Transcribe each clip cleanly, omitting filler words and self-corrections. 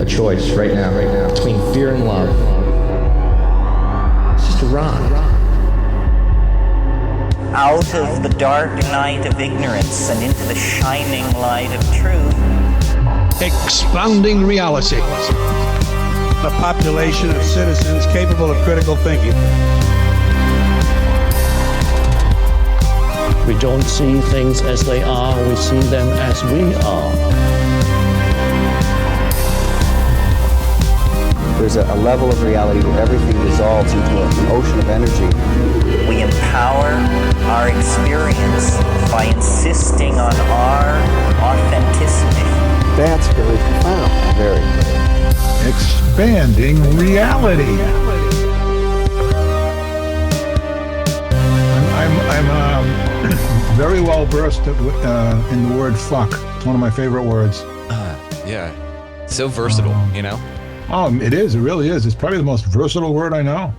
a choice right now, between fear and love. It's just a rock. Out of the dark night of ignorance and into the shining light of truth. Expounding reality. A population of citizens capable of critical thinking. We don't see things as they are, we see them as we are. There's a level of reality where everything dissolves into an ocean of energy. We empower our experience by insisting on our authenticity. That's very profound. Very. Expanding reality. I'm very well versed in the word fuck. It's one of my favorite words. Yeah. So versatile, you know? Oh, it is. It really is. It's probably the most versatile word I know.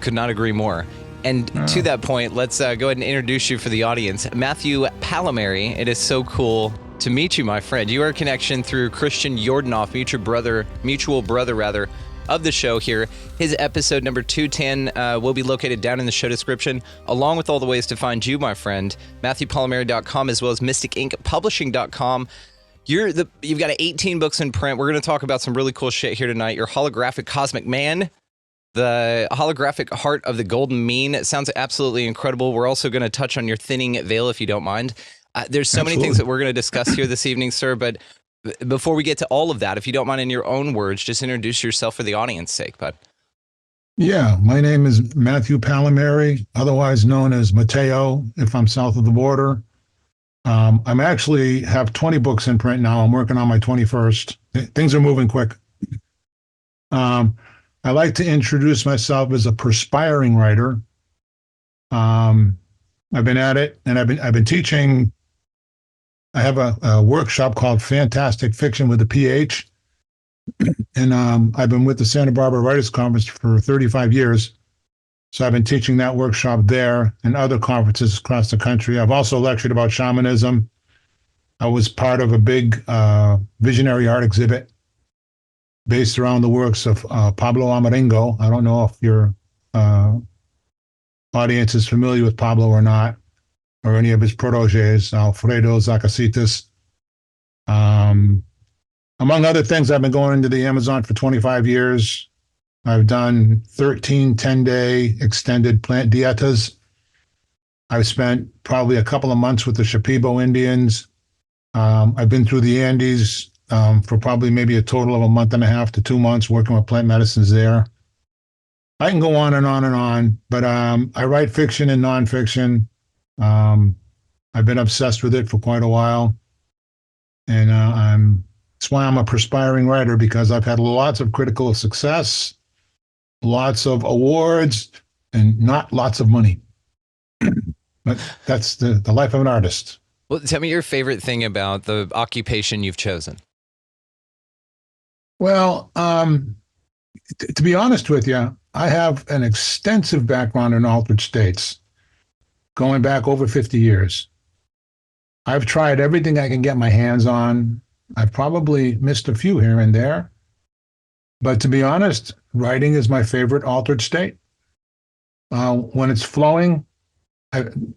Could not agree more. And to that point, let's go ahead and introduce you for the audience. Matthew Pallamary, it is so cool to meet you, my friend. You are a connection through Christian Yordanov, mutual brother of the show here. His episode number 210 will be located down in the show description, along with all the ways to find you, my friend. MatthewPallamary.com, as well as MysticInkPublishing.com. You've got 18 books in print. We're going to talk about some really cool shit here tonight. Your holographic cosmic man, the holographic heart of the golden mean. It sounds absolutely incredible. We're also going to touch on your thinning veil, if you don't mind. There's so many things that we're going to discuss here this evening, sir. But before we get to all of that, if you don't mind, in your own words, just introduce yourself for the audience's sake, bud. Yeah, my name is Matthew Pallamary, otherwise known as Mateo, if I'm south of the border. I'm actually have 20 books in print now. I'm working on my 21st. Things are moving quick. I like to introduce myself as a perspiring writer. I've been at it, and I've been teaching. I have a workshop called Phantastic Fiction with a PH, and I've been with the Santa Barbara Writers Conference for 35 years. So I've been teaching that workshop there and other conferences across the country. I've also lectured about shamanism. I was part of a big visionary art exhibit based around the works of Pablo Amaringo. I don't know if your audience is familiar with Pablo or not, or any of his proteges, Alfredo Zacasitas. Among other things, I've been going into the Amazon for 25 years. I've done 13 10-day extended plant dietas. I've spent probably a couple of months with the Shipibo Indians. I've been through the Andes for probably maybe a total of a month and a half to 2 months working with plant medicines there. I can go on and on and on, but I write fiction and nonfiction. I've been obsessed with it for quite a while. And that's why I'm a perspiring writer, because I've had lots of critical success, lots of awards, and not lots of money. But that's the life of an artist. Well, tell me your favorite thing about the occupation you've chosen. Well, to be honest with you, I have an extensive background in altered states, going back over 50 years. I've tried everything I can get my hands on. I've probably missed a few here and there. But to be honest, writing is my favorite altered state. When it's flowing,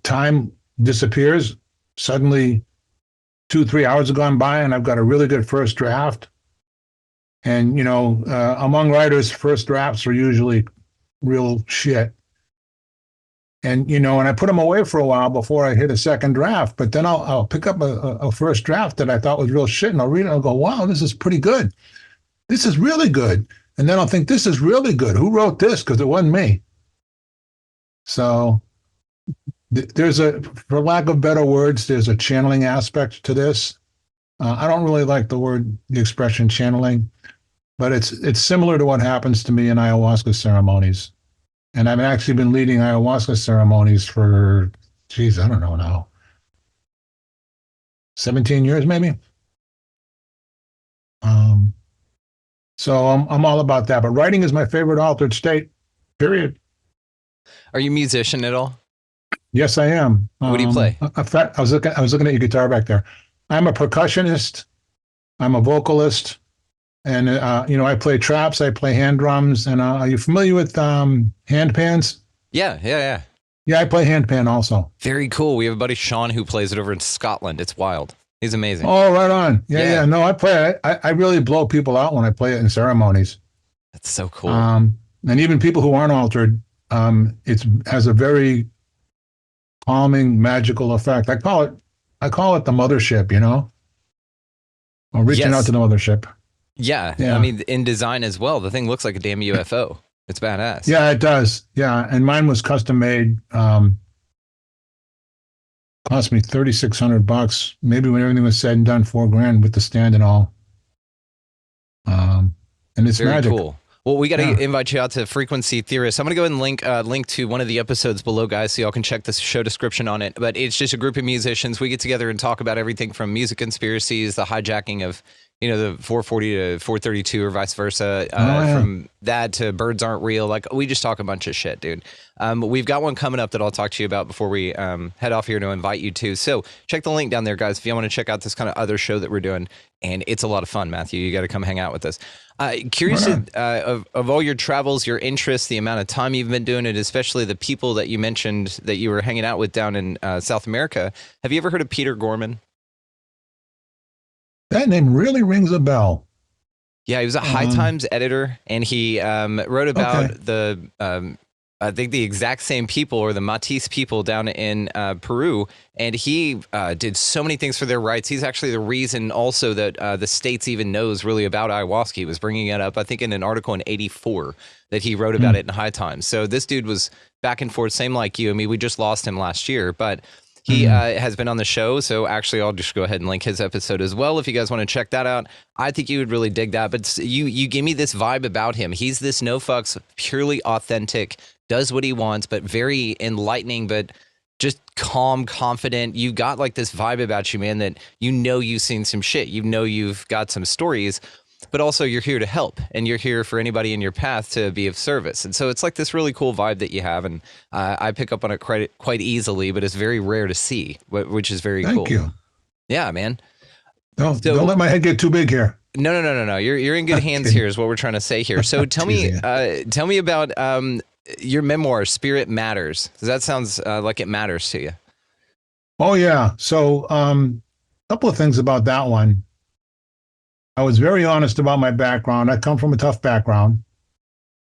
time disappears. Suddenly, 2-3 hours have gone by and I've got a really good first draft. And, you know, among writers, first drafts are usually real shit. And, you know, and I put them away for a while before I hit a second draft, but then I'll pick up a first draft that I thought was real shit, and I'll read it and I'll go, wow, this is pretty good. This is really good. And then I'll think, this is really good. Who wrote this? Because it wasn't me. So there's for lack of better words, there's a channeling aspect to this. I don't really like the expression channeling, but it's similar to what happens to me in ayahuasca ceremonies. And I've actually been leading ayahuasca ceremonies for, I don't know now, 17 years maybe. So I'm all about that. But writing is my favorite altered state, period. Are you a musician at all? Yes, I am. What do you play? In fact, I was looking at your guitar back there. I'm a percussionist. I'm a vocalist. And I play traps, I play hand drums, and are you familiar with hand pans? Yeah. Yeah, I play hand pan also. Very cool. We have a buddy Sean who plays it over in Scotland. It's wild. He's amazing. Oh, right on. Yeah. No, I play. I really blow people out when I play it in ceremonies. That's so cool. And even people who aren't altered, it has a very calming, magical effect. I call it the mothership. Or reaching out to the mothership. Yeah. I mean, in design as well, the thing looks like a damn UFO. It's badass. Yeah, it does. Yeah, and mine was custom made. Cost me $3,600. Maybe when everything was said and done, $4,000 with the stand and all. And it's very magic. Cool. Well, we got to invite you out to Frequency Theorists. I'm going to go ahead and link to one of the episodes below, guys, so y'all can check the show description on it. But it's just a group of musicians. We get together and talk about everything from music conspiracies, the hijacking of the 440 to 432 or vice versa, from that to birds aren't real. Like, we just talk a bunch of shit, dude. We've got one coming up that I'll talk to you about before we head off here to invite you to. So check the link down there, guys, if you want to check out this kind of other show that we're doing. And it's a lot of fun, Matthew. You got to come hang out with us. Curious of all your travels, your interests, the amount of time you've been doing it, especially the people that you mentioned that you were hanging out with down in South America. Have you ever heard of Peter Gorman? That name really rings a bell. Yeah, he was a High Times editor, and he wrote about I think the exact same people, or the Matisse people down in Peru, and he did so many things for their rights. He's actually the reason also that the States even knows really about ayahuasca. He was bringing it up, I think, in an article in '84 that he wrote about it in High Times. So this dude was back and forth, same like you. I mean, we just lost him last year, but he has been on the show, so actually I'll just go ahead and link his episode as well if you guys want to check that out. I think you would really dig that, but you give me this vibe about him. He's this no fucks, purely authentic, does what he wants, but very enlightening, but just calm, confident. You got like this vibe about you, man, that you've seen some shit. You've got some stories, but also you're here to help, and you're here for anybody in your path to be of service. And so it's like this really cool vibe that you have, and I pick up on it quite easily, but it's very rare to see, which is very cool. Thank you. Yeah, man. Don't let my head get too big here. No. You're in good hands here is what we're trying to say here. So tell me about your memoir, Spirit Matters. That sounds like it matters to you. Oh, yeah. So a couple of things about that one. I was very honest about my background. I come from a tough background.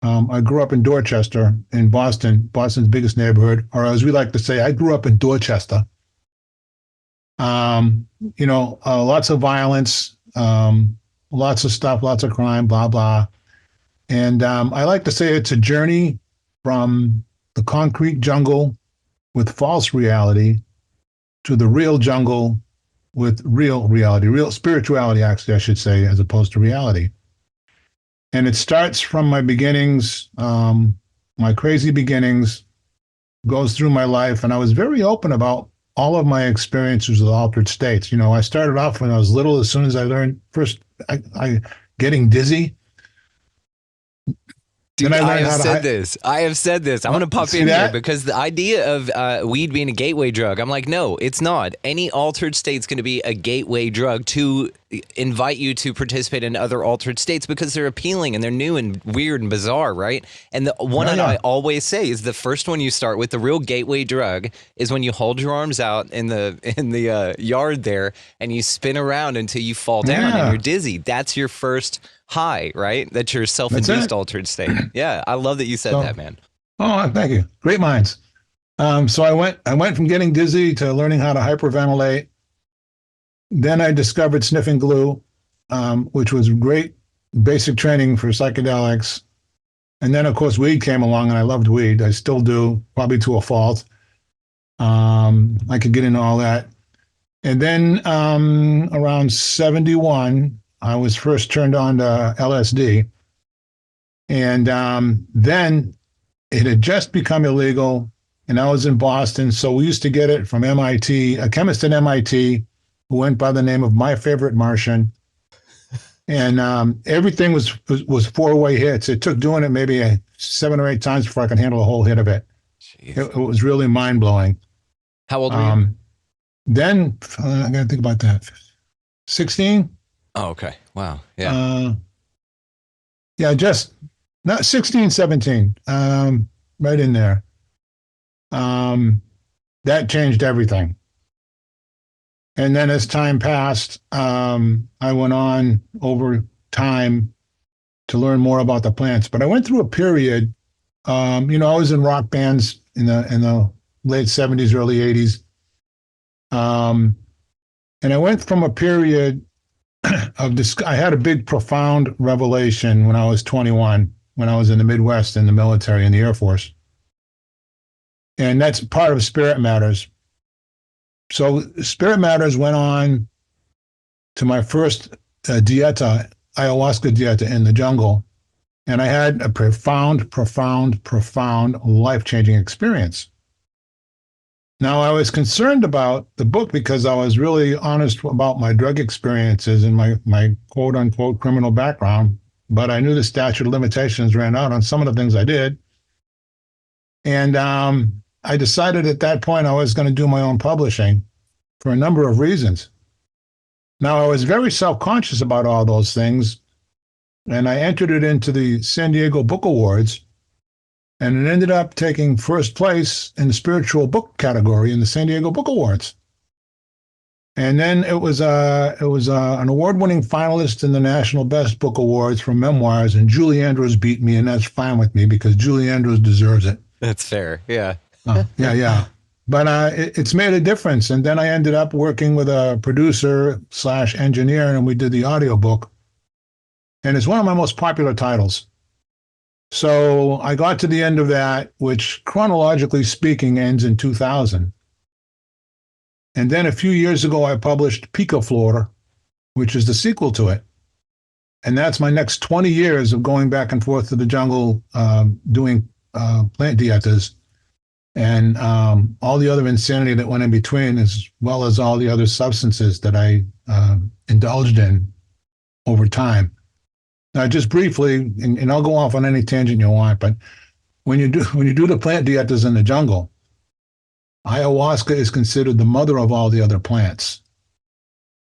I grew up in Dorchester in Boston, Boston's biggest neighborhood, or as we like to say, I grew up in Dorchester. Lots of violence, lots of stuff, lots of crime, blah, blah. And I like to say it's a journey from the concrete jungle with false reality to the real jungle with real reality, real spirituality, actually, I should say, as opposed to reality. And it starts from my beginnings, my crazy beginnings, goes through my life. And I was very open about all of my experiences with altered states. I started off when I was little, as soon as I learned first, I getting dizzy. Dude, I have said this. I'm going to pop in here because the idea of weed being a gateway drug, I'm like, no, it's not. Any altered state's going to be a gateway drug to invite you to participate in other altered states because they're appealing and they're new and weird and bizarre, right? And the one that I always say is the first one you start with, the real gateway drug, is when you hold your arms out in the yard there and you spin around until you fall down and you're dizzy. That's your first high, right? That's your self-induced altered state. Yeah, I love that you said that, man. Oh, thank you. Great minds. So I went from getting dizzy to learning how to hyperventilate. Then I discovered sniffing glue, which was great basic training for psychedelics. And then, of course, weed came along, and I loved weed. I still do, probably to a fault. I could get into all that. And then around 71, I was first turned on to LSD. And then it had just become illegal, and I was in Boston. So we used to get it from MIT, a chemist at MIT who went by the name of My Favorite Martian. And everything was four-way hits. It took doing it maybe 7 or 8 times before I could handle a whole hit of it. It was really mind-blowing. How old were you? Then, I got to think about that, 16? Oh, okay. Wow. Yeah. Yeah, just not 16, 17, right in there. That changed everything. And then as time passed, I went on over time to learn more about the plants. But I went through a period, I was in rock bands in the late 70s, early 80s. And I went from a period of this. I had a big, profound revelation when I was 21, when I was in the Midwest in the military, in the Air Force. And that's part of Spirit Matters. So Spirit Matters went on to my first ayahuasca dieta in the jungle. And I had a profound, life-changing experience. Now, I was concerned about the book because I was really honest about my drug experiences and my quote-unquote criminal background, but I knew the statute of limitations ran out on some of the things I did. And I decided at that point I was going to do my own publishing for a number of reasons. Now, I was very self-conscious about all those things, and I entered it into the San Diego Book Awards, and it ended up taking first place in the spiritual book category in the San Diego Book Awards. And then it was an award-winning finalist in the National Best Book Awards for memoirs, and Julie Andrews beat me, and that's fine with me because Julie Andrews deserves it. That's fair. Yeah. Yeah. But it's made a difference. And then I ended up working with a producer / engineer, and we did the audiobook. And it's one of my most popular titles. So I got to the end of that, which chronologically speaking ends in 2000. And then a few years ago, I published Picaflor, which is the sequel to it. And that's my next 20 years of going back and forth to the jungle, doing plant dietas and all the other insanity that went in between, as well as all the other substances that I indulged in over time. Now, just briefly, and I'll go off on any tangent you want, but when you do the plant dietas in the jungle, ayahuasca is considered the mother of all the other plants.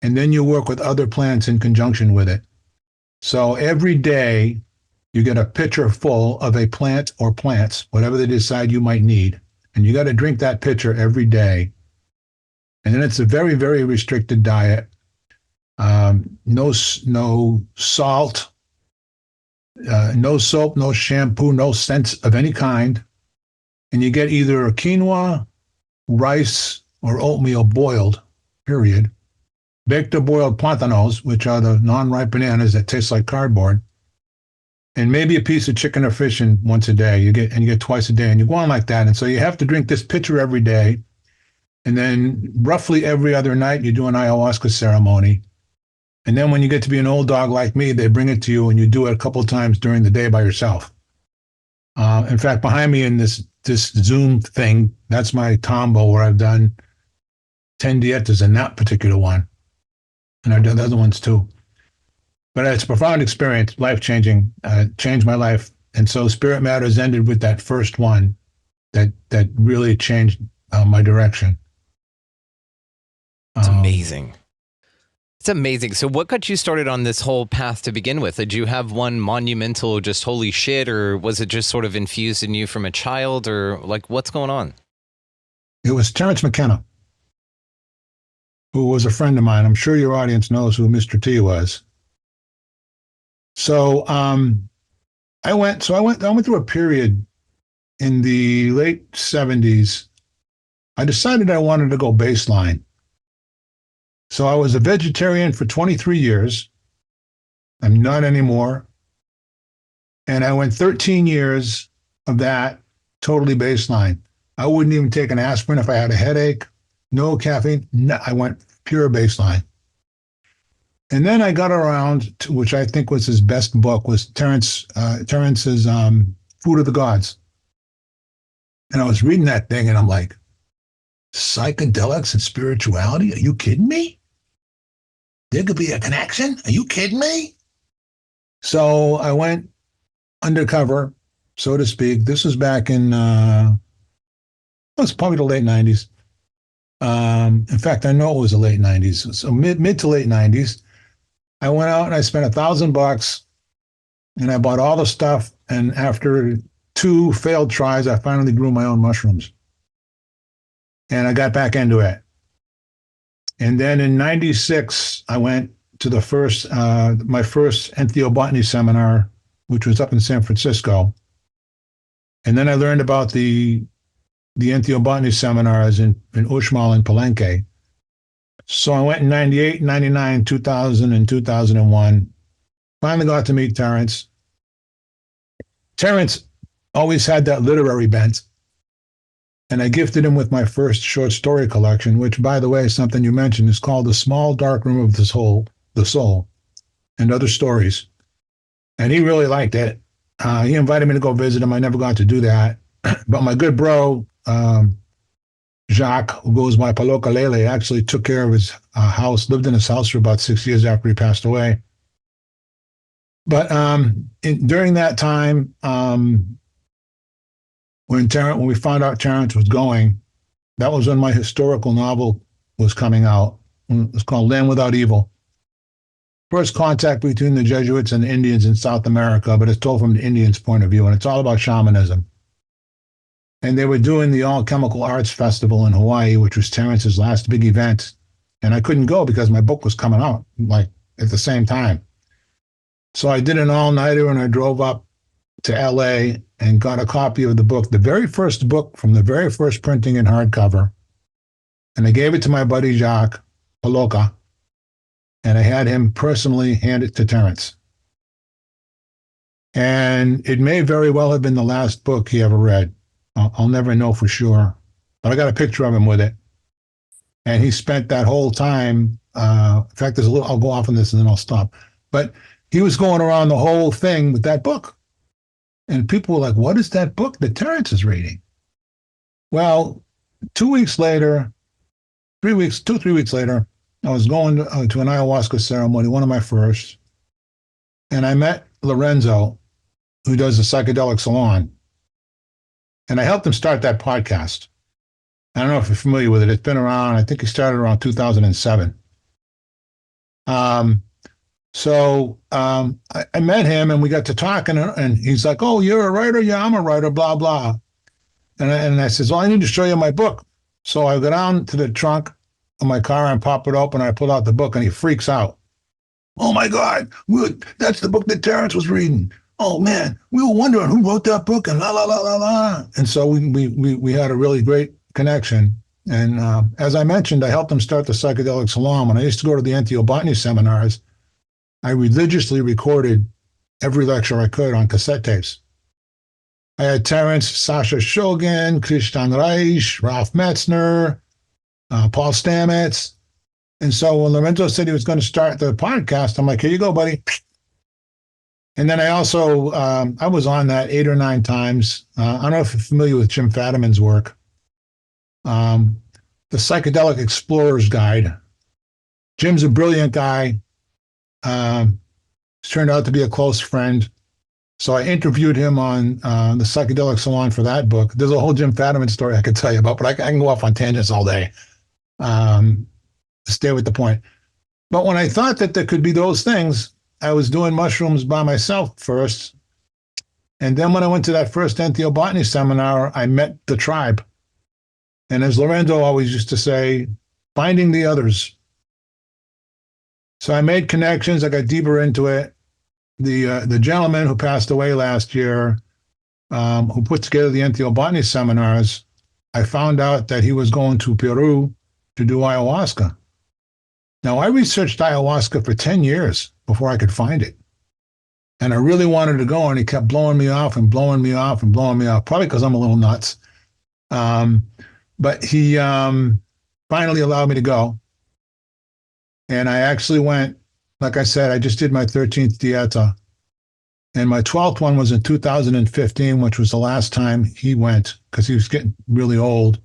And then you work with other plants in conjunction with it. So every day you get a pitcher full of a plant or plants, whatever they decide you might need. And you got to drink that pitcher every day. And then it's a very, very restricted diet. No salt, no soap, no shampoo, no scents of any kind. And you get either quinoa, rice, or oatmeal boiled, period. Baked or boiled plantanos, which are the non-ripe bananas that taste like cardboard. And maybe a piece of chicken or fish once a day. You get twice a day, and you go on like that. And so you have to drink this pitcher every day. And then roughly every other night, you do an ayahuasca ceremony. And then when you get to be an old dog like me, they bring it to you, and you do it a couple of times during the day by yourself. In fact, behind me in this Zoom thing, that's my combo where I've done 10 dietas in that particular one. And I've done the other ones too. But it's a profound experience, life-changing, changed my life. And so Spirit Matters ended with that first one that really changed my direction. It's amazing. It's amazing. So what got you started on this whole path to begin with? Did you have one monumental, just holy shit, or was it just sort of infused in you from a child, or like what's going on? It was Terrence McKenna, who was a friend of mine. I'm sure your audience knows who Mr. T was. So I went through a period in the late 70s. I decided I wanted to go baseline. So I was a vegetarian for 23 years. I'm not anymore. And I went 13 years of that totally baseline. I wouldn't even take an aspirin if I had a headache. No caffeine. No, I went pure baseline. And then I got around to, which I think was his best book, was Terrence's Food of the Gods. And I was reading that thing and I'm like, psychedelics and spirituality? Are you kidding me? There could be a connection? Are you kidding me? So I went undercover, so to speak. This was back in, it was probably the late 90s. In fact, I know it was the late 90s. So mid to late 90s. I went out and I spent $1,000 And I bought all the stuff. And after 2 failed tries, I finally grew my own mushrooms. And I got back into it. And then in 96, I went to the my first entheobotany seminar, which was up in San Francisco. And then I learned about the entheobotany seminars in Uxmal and Palenque. So I went in 98, 99, 2000, and 2001. Finally got to meet Terence. Terence always had that literary bent. And I gifted him with my first short story collection, which, by the way, something you mentioned, is called The Small Dark Room of the Soul, and Other Stories. And he really liked it. He invited me to go visit him. I never got to do that. But my good bro, Jacques, who goes by Palokalele, actually took care of his house, lived in his house for about 6 years after he passed away. But during that time, when we found out Terence was going, that was when my historical novel was coming out. It was called Land Without Evil. First contact between the Jesuits and the Indians in South America, but it's told from the Indians' point of view, and it's all about shamanism. And they were doing the All Chemical Arts Festival in Hawaii, which was Terence's last big event. And I couldn't go because my book was coming out, like, at the same time. So I did an all-nighter, and I drove up to LA and got a copy of the book, the very first book from the very first printing in hardcover. And I gave it to my buddy Jacques Paloka, and I had him personally hand it to Terence. And it may very well have been the last book he ever read. I'll never know for sure, but I got a picture of him with it. And he spent that whole time, in fact, I'll go off on this and then I'll stop. But he was going around the whole thing with that book. And people were like, what is that book that Terence is reading? Well, 2 weeks later, 3 weeks later, I was going to an ayahuasca ceremony, one of my first, and I met Lorenzo, who does the Psychedelic Salon. And I helped him start that podcast. I don't know if you're familiar with it. It's been around, I think he started around 2007. I met him and we got to talking, and he's like, oh, you're a writer? Yeah, I'm a writer, blah, blah. And I says, well, I need to show you my book. So I go down to the trunk of my car and pop it open. And I pull out the book and he freaks out. Oh my God, that's the book that Terence was reading. Oh man, we were wondering who wrote that book and la, la, la, la, la. And so we had a really great connection. And as I mentioned, I helped him start the Psychedelic Salon. When I used to go to the entheobotany seminars, I religiously recorded every lecture I could on cassette tapes. I had Terence, Sasha Shogun, Christian Reich, Ralph Metzner, Paul Stamets. And so when Lorenzo said he was going to start the podcast, I'm like, here you go, buddy. And then I also, I was on that 8 or 9 times. I don't know if you're familiar with Jim Fadiman's work. The Psychedelic Explorer's Guide. Jim's a brilliant guy. He's turned out to be a close friend. So I interviewed him on the Psychedelic Salon for that book. There's a whole Jim Fadiman story I could tell you about, but I can go off on tangents all day. Stay with the point. But when I thought that there could be those things, I was doing mushrooms by myself first. And then when I went to that first entheobotany seminar, I met the tribe. And as Lorenzo always used to say, finding the others. So I made connections. I got deeper into it. The gentleman who passed away last year, who put together the entheobotany seminars, I found out that he was going to Peru to do ayahuasca. Now, I researched ayahuasca for 10 years before I could find it. And I really wanted to go, and he kept blowing me off and blowing me off and blowing me off, probably because I'm a little nuts. But he finally allowed me to go. And I actually went, like I said, I just did my 13th dieta. And my 12th one was in 2015, which was the last time he went, because he was getting really old.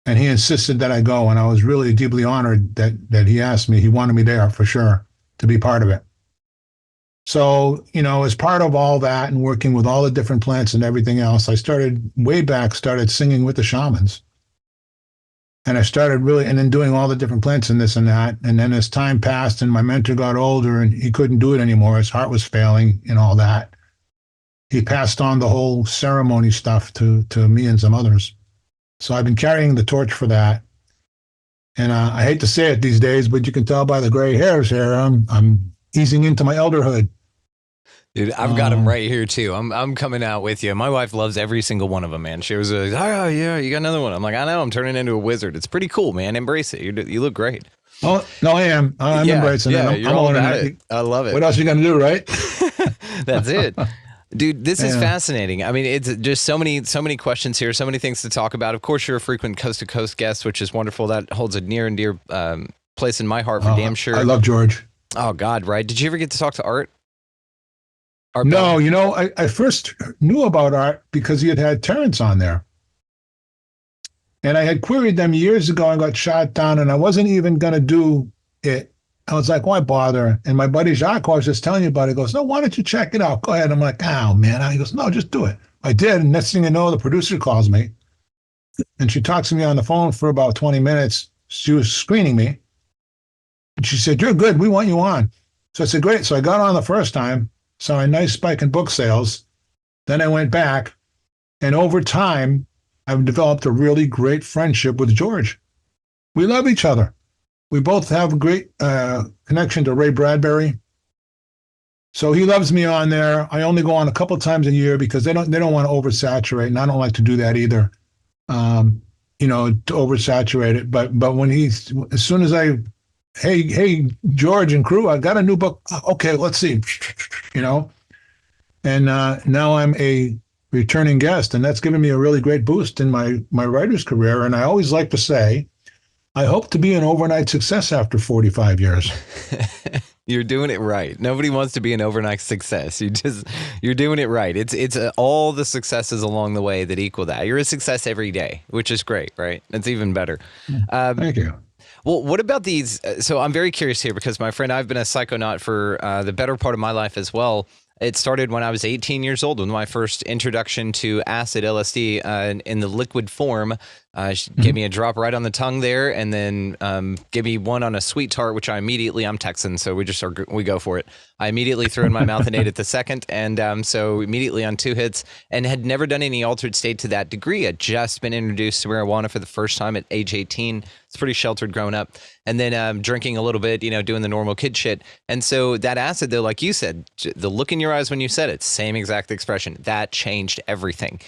And he insisted that I go, and I was really deeply honored that he asked me. He wanted me there for sure to be part of it. So, as part of all that and working with all the different plants and everything else, I started singing with the shamans. And I started really, and then doing all the different plants and this and that. And then as time passed and my mentor got older and he couldn't do it anymore, his heart was failing and all that, he passed on the whole ceremony stuff to me and some others. So I've been carrying the torch for that. And I hate to say it these days, but you can tell by the gray hairs here, I'm easing into my elderhood. Dude, I've got them right here too. I'm coming out with you. My wife loves every single one of them, man. She was like, oh yeah, you got another one. I'm like, I know, I'm turning into a wizard. It's pretty cool, man. Embrace it. You look great. Oh no, I am. I'm embracing it. I'm all about it. I love it. What else are you gonna do, right? That's it. Dude, this is fascinating. I mean, it's just so many questions here, so many things to talk about. Of course, you're a frequent coast to coast guest, which is wonderful. That holds a near and dear place in my heart for damn sure. I love George. Oh God, right? Did you ever get to talk to Art? No, you know, I first knew about Art because he had Terrence on there. And I had queried them years ago and got shot down, and I wasn't even going to do it. I was like, why bother? And my buddy Jacques, I was just telling you about it, he goes, no, why don't you check it out? Go ahead. I'm like, oh, man. He goes, no, just do it. I did. And next thing you know, the producer calls me, and she talks to me on the phone for about 20 minutes. She was screening me. And she said, you're good. We want you on. So I said, great. So I got on the first time. Saw a nice spike in book sales. Then I went back, and over time, I've developed a really great friendship with George. We love each other. We both have a great connection to Ray Bradbury. So he loves me on there. I only go on a couple times a year because they don't want to oversaturate, and I don't like to do that either. You know, to oversaturate it. But when as soon as hey, George and crew, I got a new book. Okay, let's see. You know, and now I'm a returning guest, and that's given me a really great boost in my writer's career. And I always like to say, I hope to be an overnight success after 45 years. You're doing it right. Nobody wants to be an overnight success. You're doing it right. It's all the successes along the way that equal that. You're a success every day, which is great, right? That's even better. Thank you. Well, what about these? So I'm very curious here because my friend, I've been a psychonaut for the better part of my life as well. It started when I was 18 years old with my first introduction to acid LSD in the liquid form. She gave me a drop right on the tongue there, and then gave me one on a sweet tart, which I'm Texan, so we go for it. I immediately threw in my mouth and ate it the second, and so immediately on 2 hits, and had never done any altered state to that degree. I'd just been introduced to marijuana for the first time at age 18. It's pretty sheltered growing up, and then drinking a little bit, you know, doing the normal kid shit. And so that acid, though, like you said, the look in your eyes when you said it, same exact expression, that changed everything.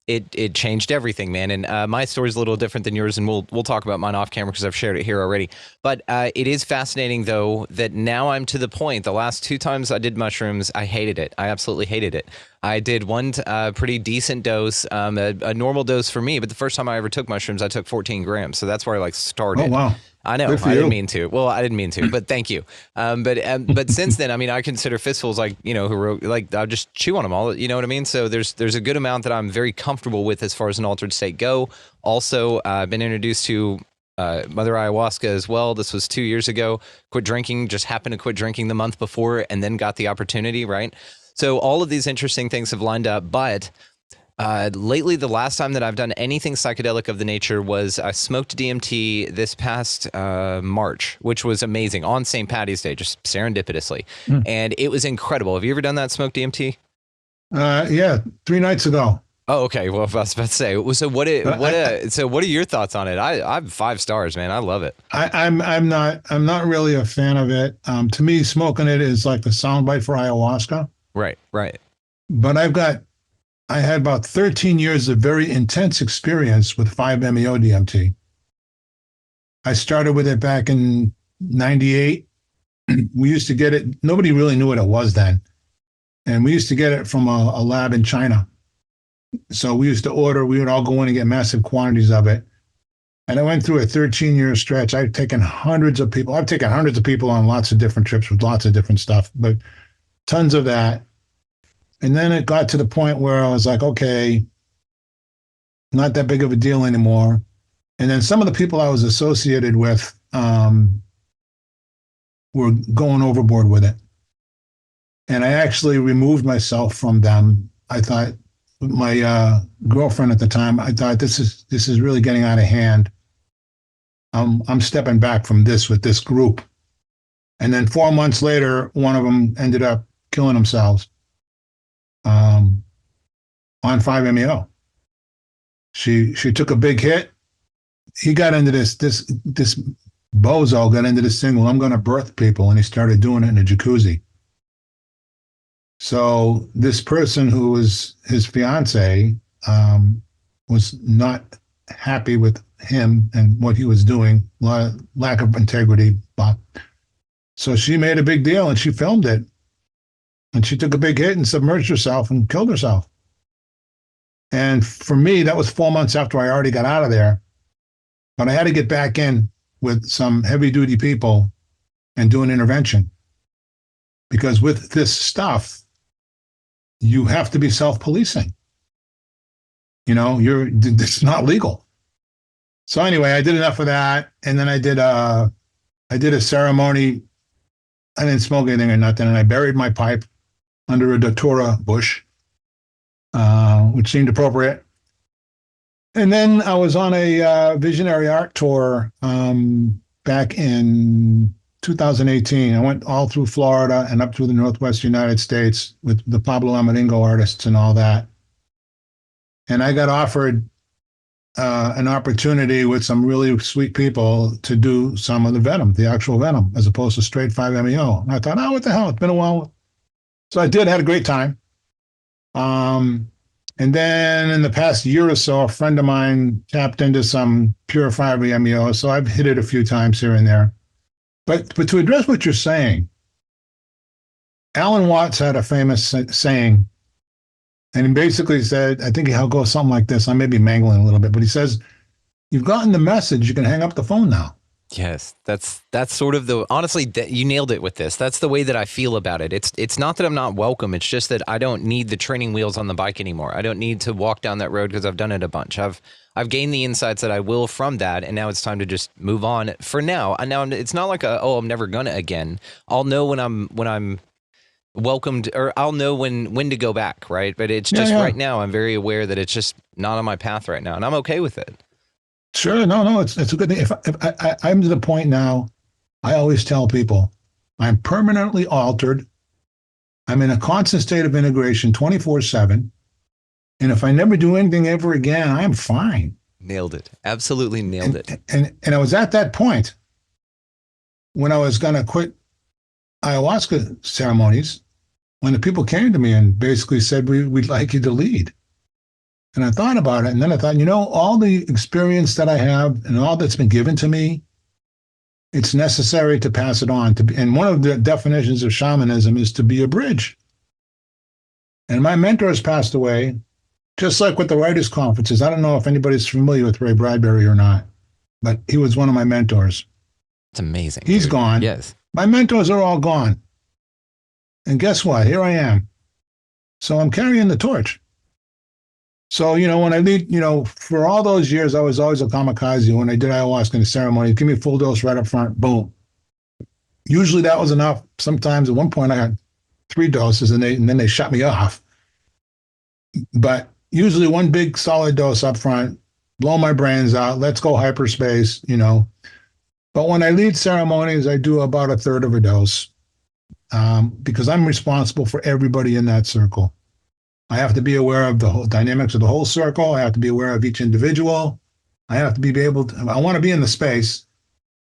It changed everything, man. And my story's a little different than yours, and we'll talk about mine off camera because I've shared it here already. But it is fascinating, though, that now I'm to the point. The last 2 times I did mushrooms, I hated it. I absolutely hated it. I did one pretty decent dose, a normal dose for me. But the first time I ever took mushrooms, I took 14 grams. So that's where I started. Oh, wow. I know. I didn't mean to. Well, I didn't mean to, but thank you. But since then, I mean, I consider fistfuls I'll just chew on them all. You know what I mean? So there's a good amount that I'm very comfortable with as far as an altered state go. Also, I've been introduced to Mother Ayahuasca as well. This was 2 years ago. Quit drinking. Just happened to quit drinking the month before, and then got the opportunity. Right. So all of these interesting things have lined up, but. Lately, the last time that I've done anything psychedelic of the nature was I smoked DMT this past March, which was amazing on St. Paddy's Day, just serendipitously. And it was incredible. Have you ever done that, smoked DMT? Yeah, 3 nights ago. Oh, okay. Well, I was about to say, so what are your thoughts on it? I'm 5 stars, man. I love it. I'm not really a fan of it. To me, smoking it is like the soundbite for ayahuasca. Right. But I had about 13 years of very intense experience with 5-MeO DMT. I started with it back in 98. We used to get it. Nobody really knew what it was then. And we used to get it from a lab in China. So we used to order, we would all go in and get massive quantities of it. And I went through a 13-year stretch. I've taken hundreds of people on lots of different trips with lots of different stuff, but tons of that. And then it got to the point where I was like, okay, not that big of a deal anymore. And then some of the people I was associated with were going overboard with it. And I actually removed myself from them. I thought, my girlfriend at the time, I thought this is really getting out of hand. I'm stepping back from this with this group. And then 4 months later, one of them ended up killing themselves on 5-MeO. She took a big hit. He got into this bozo got into this thing, well, I'm going to birth people, and he started doing it in a jacuzzi. So this person who was his fiance was not happy with him and what he was doing, lack of integrity. So she made a big deal and she filmed it. And she took a big hit and submerged herself and killed herself. And for me, that was 4 months after I already got out of there. But I had to get back in with some heavy duty people and do an intervention. Because with this stuff, you have to be self-policing. You know, it's not legal. So anyway, I did enough of that. And then I did a ceremony. I didn't smoke anything or nothing. And I buried my pipe under a datura bush, which seemed appropriate. And then I was on a visionary art tour back in 2018. I went all through Florida and up through the Northwest United States with the Pablo Amaringo artists and all that. And I got offered an opportunity with some really sweet people to do some of the Venom, the actual Venom, as opposed to straight 5-MeO. And I thought, oh, what the hell? It's been a while. So I had a great time. And then in the past year or so, a friend of mine tapped into some pure 5-MeO. So I've hit it a few times here and there. But to address what you're saying, Alan Watts had a famous saying, and he basically said, I think he'll go something like this. I may be mangling a little bit, but he says, you've gotten the message, you can hang up the phone now. Yes, that's sort of honestly, you nailed it with this. That's the way that I feel about it. It's not that I'm not welcome. It's just that I don't need the training wheels on the bike anymore. I don't need to walk down that road because I've done it a bunch. I've gained the insights that I will from that, and now it's time to just move on for now. And now it's not like I'm never gonna again. I'll know when I'm welcomed, or I'll know when to go back, right? But it's just right now I'm very aware that it's just not on my path right now, and I'm okay with it. Sure, no, it's a good thing. If I'm to the point now, I always tell people, I'm permanently altered. I'm in a constant state of integration 24/7. And if I never do anything ever again, I'm fine. Nailed it. Absolutely nailed it. And I was at that point when I was going to quit ayahuasca ceremonies, when the people came to me and basically said, we'd like you to lead. And I thought about it. And then I thought, all the experience that I have and all that's been given to me, it's necessary to pass it on. And one of the definitions of shamanism is to be a bridge. And my mentor has passed away, just like with the writers' conferences. I don't know if anybody's familiar with Ray Bradbury or not, but he was one of my mentors. It's amazing. He's gone. Yes. My mentors are all gone. And guess what? Here I am. So I'm carrying the torch. So, when I lead, for all those years, I was always a kamikaze. When I did ayahuasca in the ceremony, give me a full dose right up front, boom. Usually that was enough. Sometimes at one point I got 3 doses and then they shut me off. But usually one big solid dose up front, blow my brains out, let's go hyperspace, But when I lead ceremonies, I do about 1/3 of a dose because I'm responsible for everybody in that circle. I have to be aware of the whole dynamics of the whole circle. I have to be aware of each individual. I have to be able to, I want to be in the space,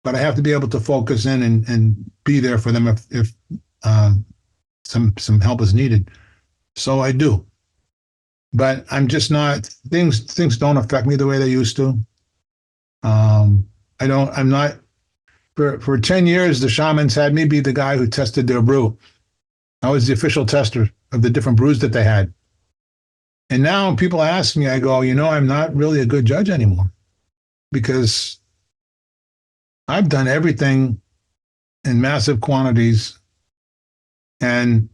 but I have to be able to focus in and be there for them if some help is needed. So I do. But I'm just not, things don't affect me the way they used to. I'm not, for 10 years, the shamans had me be the guy who tested their brew. I was the official tester of the different brews that they had. And now when people ask me, I go, I'm not really a good judge anymore because I've done everything in massive quantities and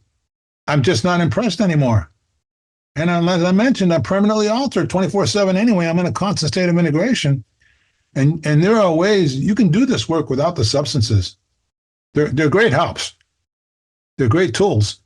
I'm just not impressed anymore. And as I mentioned, I'm permanently altered 24/7 anyway. I'm in a constant state of integration. And there are ways you can do this work without the substances. They're great helps. They're great tools.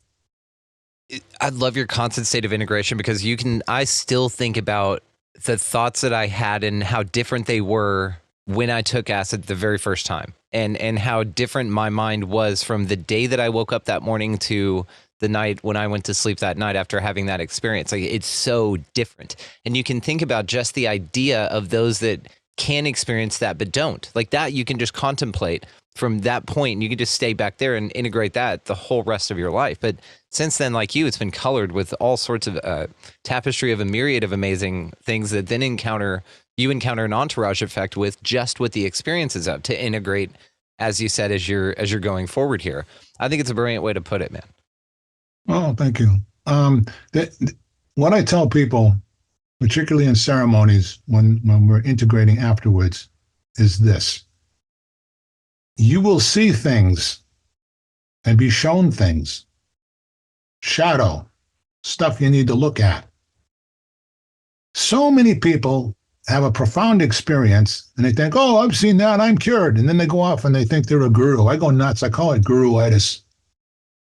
I love your constant state of integration because I still think about the thoughts that I had and how different they were when I took acid the very first time, and how different my mind was from the day that I woke up that morning to the night when I went to sleep that night after having that experience. Like, it's so different. And you can think about just the idea of those that can experience that but don't. Like, that you can just contemplate from that point, and you can just stay back there and integrate that the whole rest of your life. But since then, like you, it's been colored with all sorts of tapestry of a myriad of amazing things that then you encounter an entourage effect with just what the experiences of to integrate, as you said, as you're going forward here. I think it's a brilliant way to put it, man. Oh, thank you. What I tell people, particularly in ceremonies when we're integrating afterwards, is this. You will see things and be shown things, shadow, stuff you need to look at. So many people have a profound experience and they think, oh, I've seen that, I'm cured. And then they go off and they think they're a guru. I go nuts. I call it guruitis.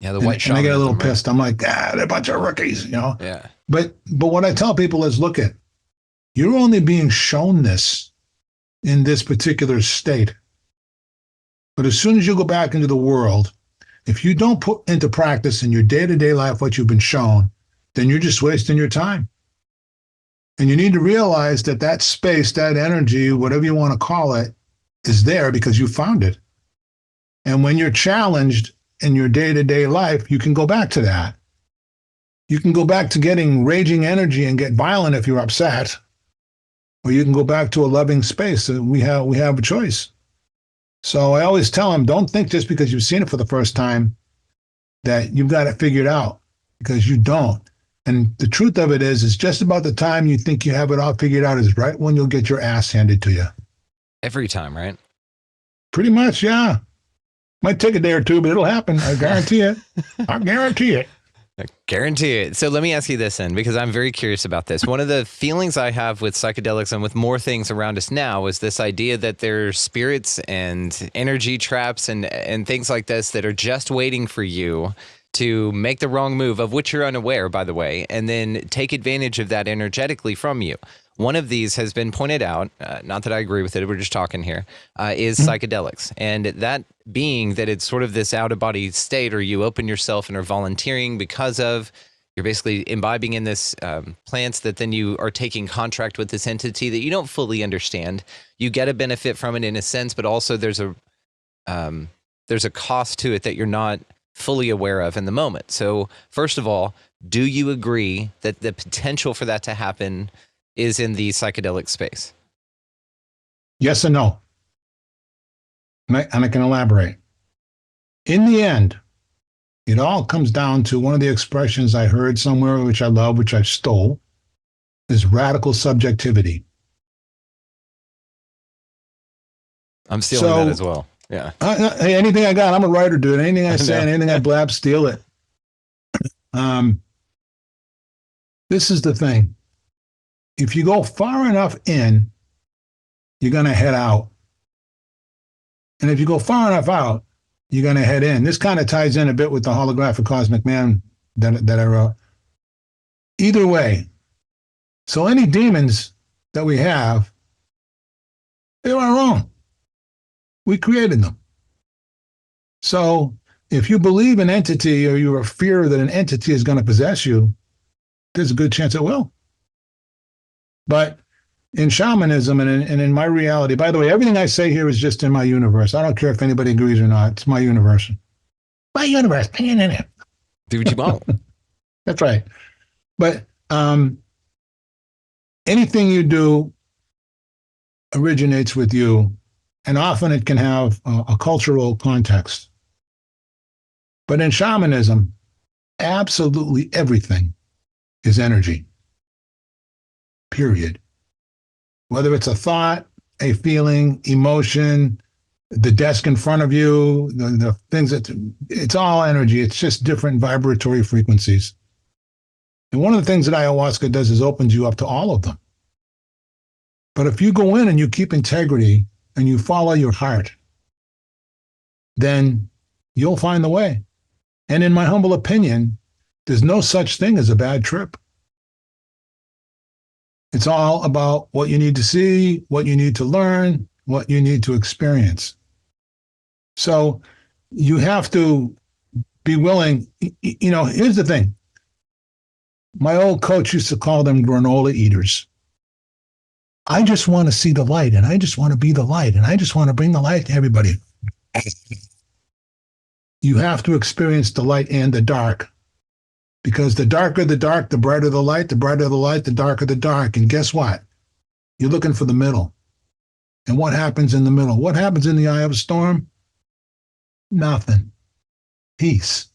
Yeah, the white and I get a little shamanism, right? pissed. I'm like, they're a bunch of rookies, you know? Yeah. But what I tell people is, look at, you're only being shown this in this particular state. But as soon as you go back into the world, if you don't put into practice in your day-to-day life what you've been shown, then you're just wasting your time. And you need to realize that that space, that energy, whatever you want to call it, is there because you found it. And when you're challenged in your day-to-day life, you can go back to that. You can go back to getting raging energy and get violent if you're upset, or you can go back to a loving space. We have a choice. So I always tell them, don't think just because you've seen it for the first time that you've got it figured out, because you don't. And the truth of it is just about the time you think you have it all figured out is right when you'll get your ass handed to you. Every time, right? Pretty much, yeah. Might take a day or two, but it'll happen. I guarantee it. I guarantee it. I guarantee it. So let me ask you this then, because I'm very curious about this. One of the feelings I have with psychedelics and with more things around us now is this idea that there's spirits and energy traps and things like this that are just waiting for you to make the wrong move, of which you're unaware, by the way, and then take advantage of that energetically from you. One of these has been pointed out, not that I agree with it, we're just talking here, is psychedelics. And that being that it's sort of this out-of-body state, or you open yourself and are volunteering because of, you're basically imbibing in this plants that then you are taking contract with this entity that you don't fully understand. You get a benefit from it in a sense, but also there's a cost to it that you're not fully aware of in the moment. So first of all, do you agree that the potential for that to happen is in the psychedelic space? Yes and no. And I can elaborate. In the end, it all comes down to one of the expressions I heard somewhere, which I love, which I stole, is radical subjectivity. I'm stealing that as well. Yeah. Hey, anything I got, I'm a writer, dude. Anything I say, anything I blab, steal it. This is the thing. If you go far enough in, you're going to head out. And if you go far enough out, you're going to head in. This kind of ties in a bit with the holographic cosmic man that I wrote. Either way, so any demons that we have, they're our own. We created them. So if you believe an entity, or you fear that an entity is going to possess you, there's a good chance it will. But in shamanism and in my reality, by the way, everything I say here is just in my universe. I don't care if anybody agrees or not. It's my universe. My universe. Do what you want. That's right. But anything you do originates with you, and often it can have a cultural context. But in shamanism, absolutely everything is energy. Period. Whether it's a thought, a feeling, emotion, the desk in front of you, the things it's all energy. It's just different vibratory frequencies. And one of the things that ayahuasca does is opens you up to all of them. But if you go in and you keep integrity and you follow your heart, then you'll find the way. And in my humble opinion, there's no such thing as a bad trip. It's all about what you need to see, what you need to learn, what you need to experience. So you have to be willing. Here's the thing. My old coach used to call them granola eaters. I just want to see the light, and I just want to be the light, and I just want to bring the light to everybody. You have to experience the light and the dark, because the darker the dark, the brighter the light, the brighter the light, the darker the dark. And guess what? You're looking for the middle. And what happens in the middle? What happens in the eye of a storm? Nothing. Peace.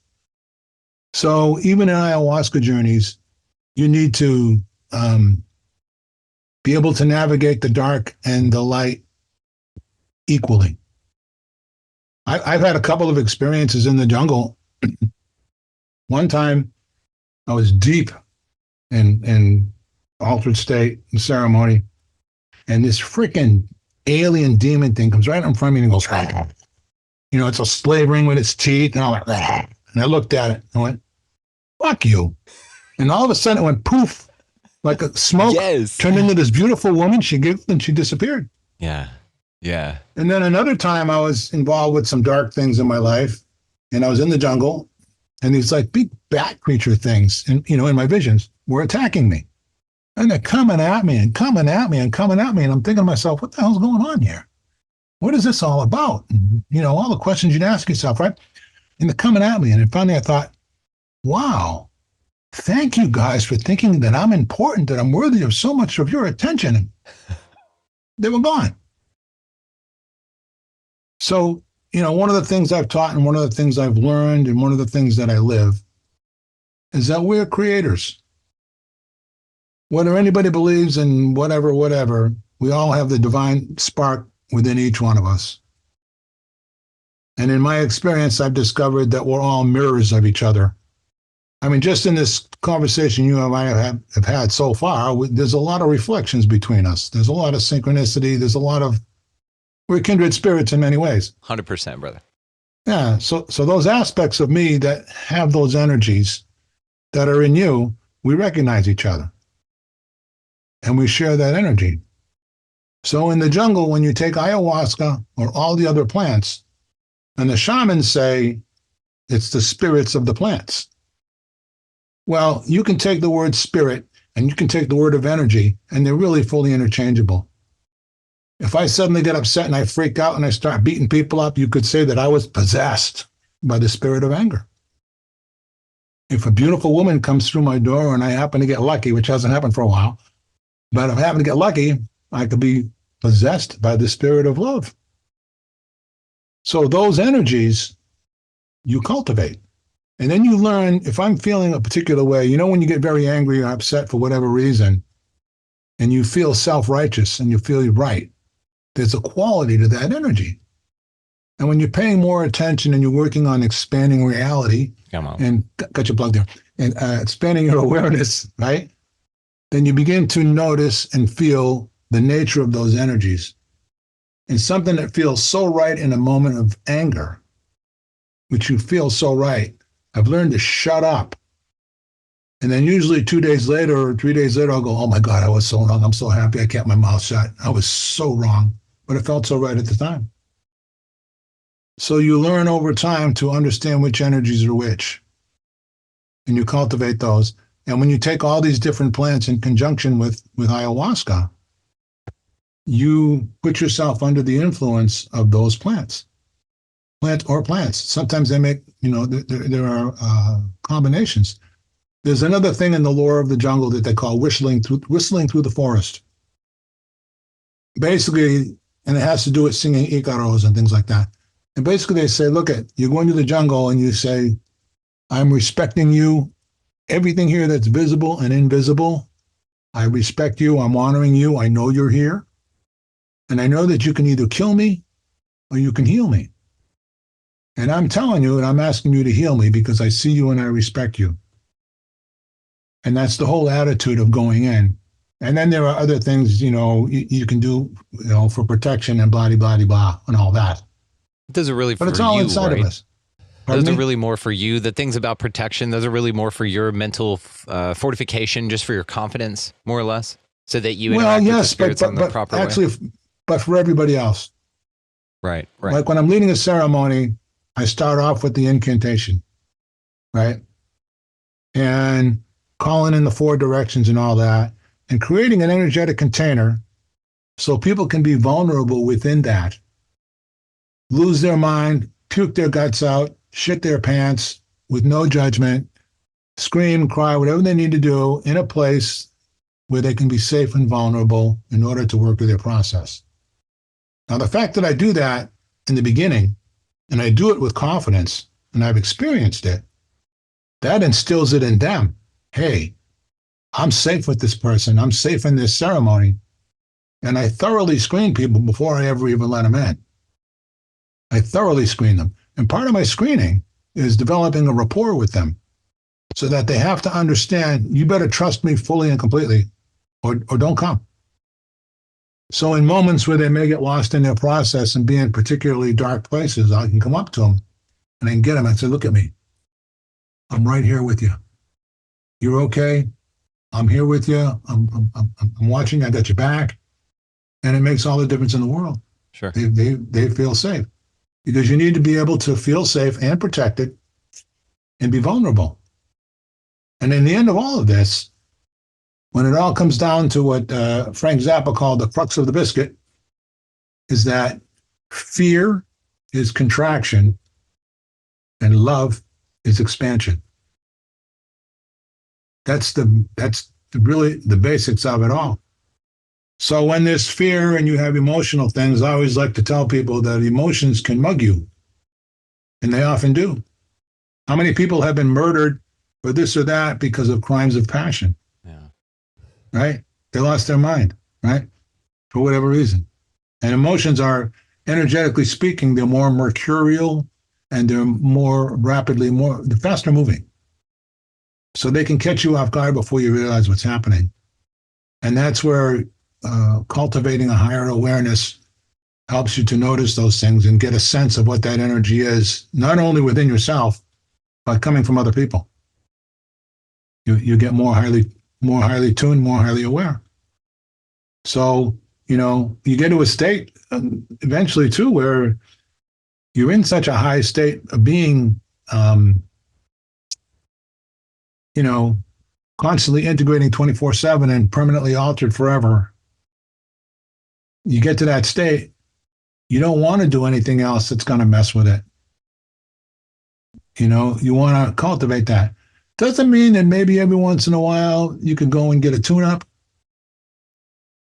So even in ayahuasca journeys, you need to be able to navigate the dark and the light equally. I've had a couple of experiences in the jungle. One time I was deep in altered state and ceremony, and this freaking alien demon thing comes right in front of me and goes, it's a slave ring with its teeth. And I went, and I looked at it and I went, fuck you. And all of a sudden it went poof, like a smoke, turned into this beautiful woman. She giggled and she disappeared. Yeah. Yeah. And then another time I was involved with some dark things in my life, and I was in the jungle, and these like big bat creature things, and in my visions, were attacking me. And they're coming at me and coming at me and coming at me. And I'm thinking to myself, what the hell's going on here? What is this all about? And, all the questions you'd ask yourself, right? And they're coming at me. And then finally I thought, wow, thank you guys for thinking that I'm important, that I'm worthy of so much of your attention. And they were gone. So, one of the things I've taught and one of the things I've learned and one of the things that I live is that we're creators. Whether anybody believes in whatever, we all have the divine spark within each one of us. And in my experience, I've discovered that we're all mirrors of each other. I mean, just in this conversation you and I have had so far, there's a lot of reflections between us. There's a lot of synchronicity. We're kindred spirits in many ways. 100%, brother. Yeah. So those aspects of me that have those energies that are in you, we recognize each other. And we share that energy. So in the jungle, when you take ayahuasca or all the other plants, and the shamans say it's the spirits of the plants. Well, you can take the word spirit and you can take the word of energy, and they're really fully interchangeable. If I suddenly get upset and I freak out and I start beating people up, you could say that I was possessed by the spirit of anger. If a beautiful woman comes through my door and I happen to get lucky, which hasn't happened for a while, but if I happen to get lucky, I could be possessed by the spirit of love. So those energies you cultivate. And then you learn, if I'm feeling a particular way, when you get very angry or upset for whatever reason, and you feel self-righteous and you feel you're right, there's a quality to that energy. And when you're paying more attention and you're working on expanding reality, and got your plug there, and expanding your awareness, right? Then you begin to notice and feel the nature of those energies. And something that feels so right in a moment of anger, which you feel so right, I've learned to shut up. And then usually 2 days later or 3 days later, I'll go, oh my God, I was so wrong. I'm so happy I kept my mouth shut. I was so wrong, but it felt so right at the time. So you learn over time to understand which energies are which, and you cultivate those. And when you take all these different plants in conjunction with ayahuasca, you put yourself under the influence of those plants. Plants. Sometimes they make, there are combinations. There's another thing in the lore of the jungle that they call whistling through the forest. Basically, and it has to do with singing icaros and things like that. And basically they say, look, you're going to the jungle and you say, I'm respecting you. Everything here that's visible and invisible, I respect you. I'm honoring you. I know you're here. And I know that you can either kill me or you can heal me. And I'm telling you, and I'm asking you to heal me because I see you and I respect you. And that's the whole attitude of going in. And then there are other things, you can do, for protection and blah, blah, blah, blah, and all that. Those are really for you, but it's all inside right? of us. Those are really more for you. The things about protection, those are really more for your mental fortification, just for your confidence, more or less, so that you interact with the spirits on the proper way. but for everybody else. Right. Right. Like when I'm leading a ceremony, I start off with the incantation, right? And calling in the 4 directions and all that, and creating an energetic container so people can be vulnerable within that, lose their mind, puke their guts out, shit their pants with no judgment, scream, cry, whatever they need to do in a place where they can be safe and vulnerable in order to work through their process. Now, the fact that I do that in the beginning, and I do it with confidence, and I've experienced it, that instills it in them. Hey, I'm safe with this person. I'm safe in this ceremony. And I thoroughly screen people before I ever even let them in. I thoroughly screen them. And part of my screening is developing a rapport with them so that they have to understand, you better trust me fully and completely or don't come. So in moments where they may get lost in their process and be in particularly dark places, I can come up to them and I can get them and say, look at me. I'm right here with you. You're okay. I'm here with you. I'm watching. I got your back. And it makes all the difference in the world. Sure. They feel safe because you need to be able to feel safe and protected and be vulnerable. And in the end of all of this, when it all comes down to what Frank Zappa called the crux of the biscuit, is that fear is contraction and love is expansion. That's really the basics of it all. So when there's fear and you have emotional things, I always like to tell people that emotions can mug you. And they often do. How many people have been murdered or this or that because of crimes of passion? Yeah. Right? They lost their mind, right? For whatever reason. And emotions are, energetically speaking, they're more mercurial and they're more rapidly, they're faster moving. So they can catch you off guard before you realize what's happening. And that's where cultivating a higher awareness helps you to notice those things and get a sense of what that energy is, not only within yourself, but coming from other people. You get more highly tuned, more highly aware. So, you get to a state eventually too, where you're in such a high state of being, constantly integrating 24/7 and permanently altered forever. You get to that state, you don't want to do anything else that's going to mess with it. You want to cultivate that. Doesn't mean that maybe every once in a while you could go and get a tune-up.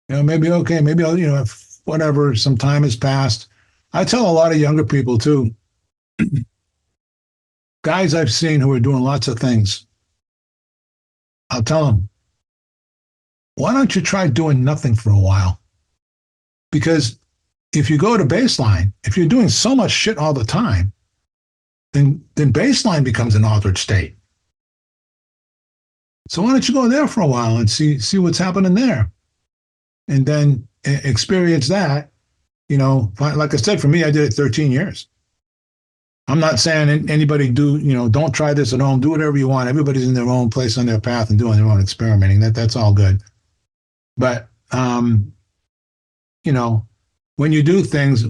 Maybe I'll, if whatever, some time has passed. I tell a lot of younger people too, guys I've seen who are doing lots of things, I'll tell them, why don't you try doing nothing for a while? Because if you go to baseline, if you're doing so much shit all the time, then baseline becomes an altered state. So why don't you go there for a while and see what's happening there? And then experience that, like I said, for me, I did it 13 years. I'm not saying anybody don't try this at home, do whatever you want. Everybody's in their own place on their path and doing their own experimenting. That's all good. But, when you do things,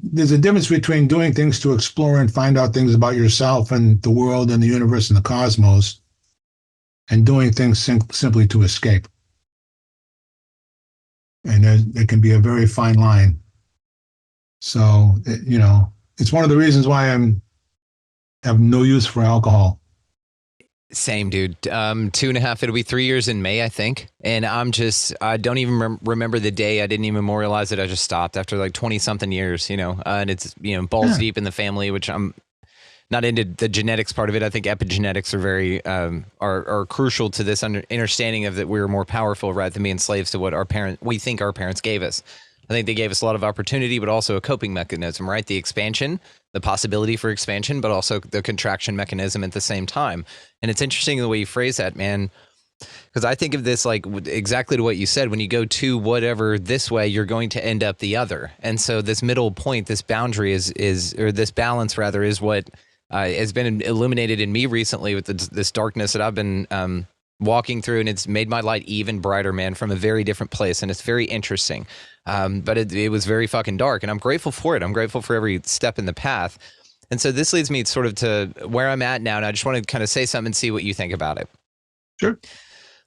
there's a difference between doing things to explore and find out things about yourself and the world and the universe and the cosmos, and doing things simply to escape. And there can be a very fine line. So, it's one of the reasons why I have no use for alcohol. Same, dude. 2.5, it'll be 3 years in May, I think. And I don't even remember the day. I didn't even memorialize it. I just stopped after like 20 something years, and it's, balls deep in the family, which I'm not into the genetics part of it. I think epigenetics are very, are crucial to this understanding of that we're more powerful rather than being slaves to what we think our parents gave us. I think they gave us a lot of opportunity, but also a coping mechanism, right? The expansion, the possibility for expansion, but also the contraction mechanism at the same time. And it's interesting the way you phrase that, man, because I think of this like exactly to what you said. When you go to whatever this way, you're going to end up the other. And so this middle point, this boundary or this balance rather, is what has been illuminated in me recently with this darkness that I've been walking through, and it's made my light even brighter, man, from a very different place, and it's very interesting. But it was very fucking dark, and I'm grateful for it. I'm grateful for every step in the path. And so this leads me sort of to where I'm at now, and I just want to kind of say something and see what you think about it. Sure.